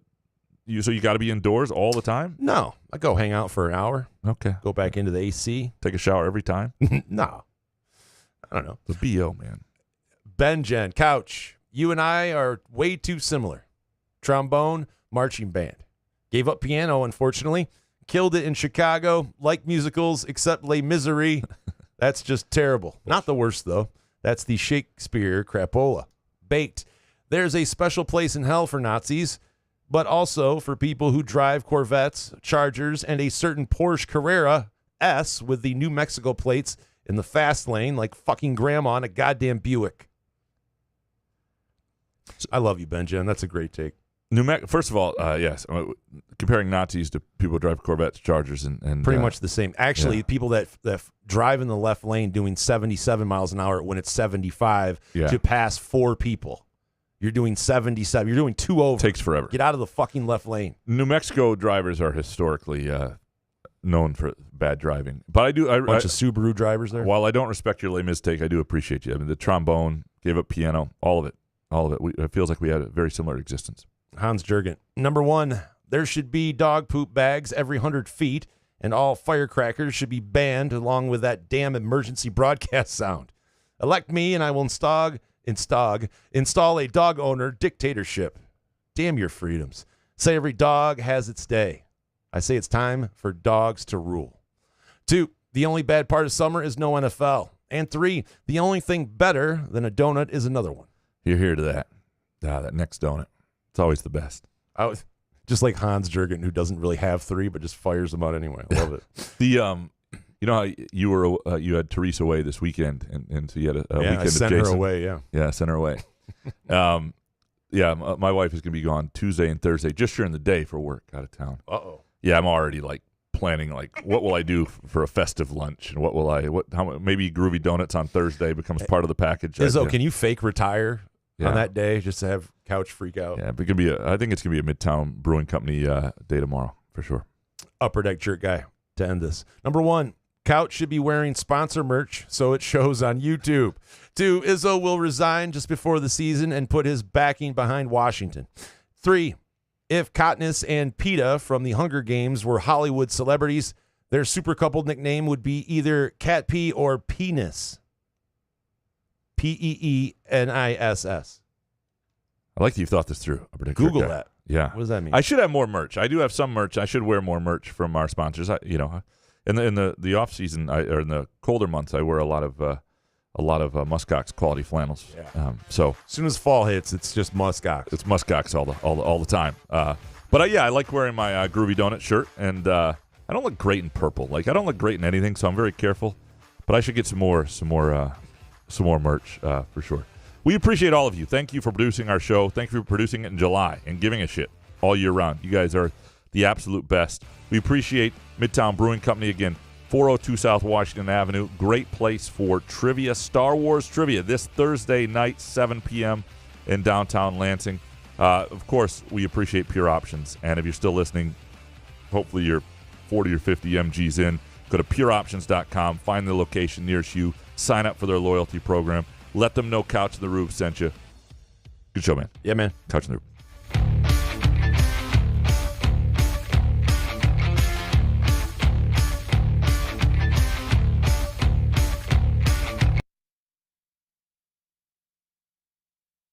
you got to be indoors all the time. No, I go hang out for an hour. Okay. Go back into the AC. Take a shower every time. No, I don't know. The BO, man. Ben Jen Couch. You and I are way too similar. Trombone, marching band. Gave up piano, unfortunately. Killed it in Chicago. Like musicals, except Les Misery. That's just terrible. Not the worst, though. That's the Shakespeare crapola. Baked. There's a special place in hell for Nazis, but also for people who drive Corvettes, Chargers, and a certain Porsche Carrera S with the New Mexico plates in the fast lane like fucking grandma in a goddamn Buick. I love you, Ben Jen. That's a great take. First of all, yes. Comparing Nazis to people who drive Corvettes, Chargers, and pretty much the same. Actually, people that drive in the left lane doing 77 miles an hour when it's 75 to pass 4 people. You're doing 77. You're doing 2 over. Takes forever. Get out of the fucking left lane. New Mexico drivers are historically known for bad driving, but I do. Bunch of Subaru drivers there. While I don't respect your Les Mis take, I do appreciate you. I mean, the trombone, gave up piano, all of it. It feels like we had a very similar existence. Hans Jurgen. Number 1, there should be dog poop bags every 100 feet, and all firecrackers should be banned along with that damn emergency broadcast sound. Elect me, and I will install a dog owner dictatorship. Damn your freedoms. Say every dog has its day. I say it's time for dogs to rule. 2, the only bad part of summer is no NFL. And 3, the only thing better than a donut is another one. You're here to that. That next donut. It's always the best. Just like Hans Jurgen, who doesn't really have 3, but just fires them out anyway. I love it. You know how you had Teresa away this weekend, and so you had a weekend. I sent her away. Yeah, sent her away. My wife is going to be gone Tuesday and Thursday, just during the day for work out of town. Uh-oh. Yeah, I'm already planning what will I do for a festive lunch, and maybe Groovy Donuts on Thursday becomes part of the package. Izzo, can you fake retire on that day just to have couch freak out? Yeah, but I think it's gonna be a Midtown Brewing Company day tomorrow for sure. Upper Deck shirt guy to end this. Number 1, Couch should be wearing sponsor merch so it shows on YouTube. 2, Izzo will resign just before the season and put his backing behind Washington. 3, if Katniss and Peeta from the Hunger Games were Hollywood celebrities, their super couple nickname would be either Cat P or Penis. Peeniss. I like that you've thought this through. Google that. Yeah. What does that mean? I should have more merch. I do have some merch. I should wear more merch from our sponsors. In the off season or in the colder months, I wear a lot of Muskox quality flannels. Yeah. So as soon as fall hits, it's just Muskox. It's Muskox all the time. But I like wearing my Groovy Donut shirt, and I don't look great in purple. I don't look great in anything, so I'm very careful. But I should get some more merch for sure. We appreciate all of you. Thank you for producing our show. Thank you for producing it in July and giving a shit all year round. You guys are the absolute best. We appreciate Midtown Brewing Company again, 402 South Washington Avenue. Great place for trivia, Star Wars trivia, this Thursday night, 7 p.m. in downtown Lansing. Of course, we appreciate Pure Options. And if you're still listening, hopefully you're 40 or 50 MGs in. Go to pureoptions.com, find the location nearest you, sign up for their loyalty program. Let them know Couch in the Roof sent you. Good show, man. Yeah, man. Couch in the Roof.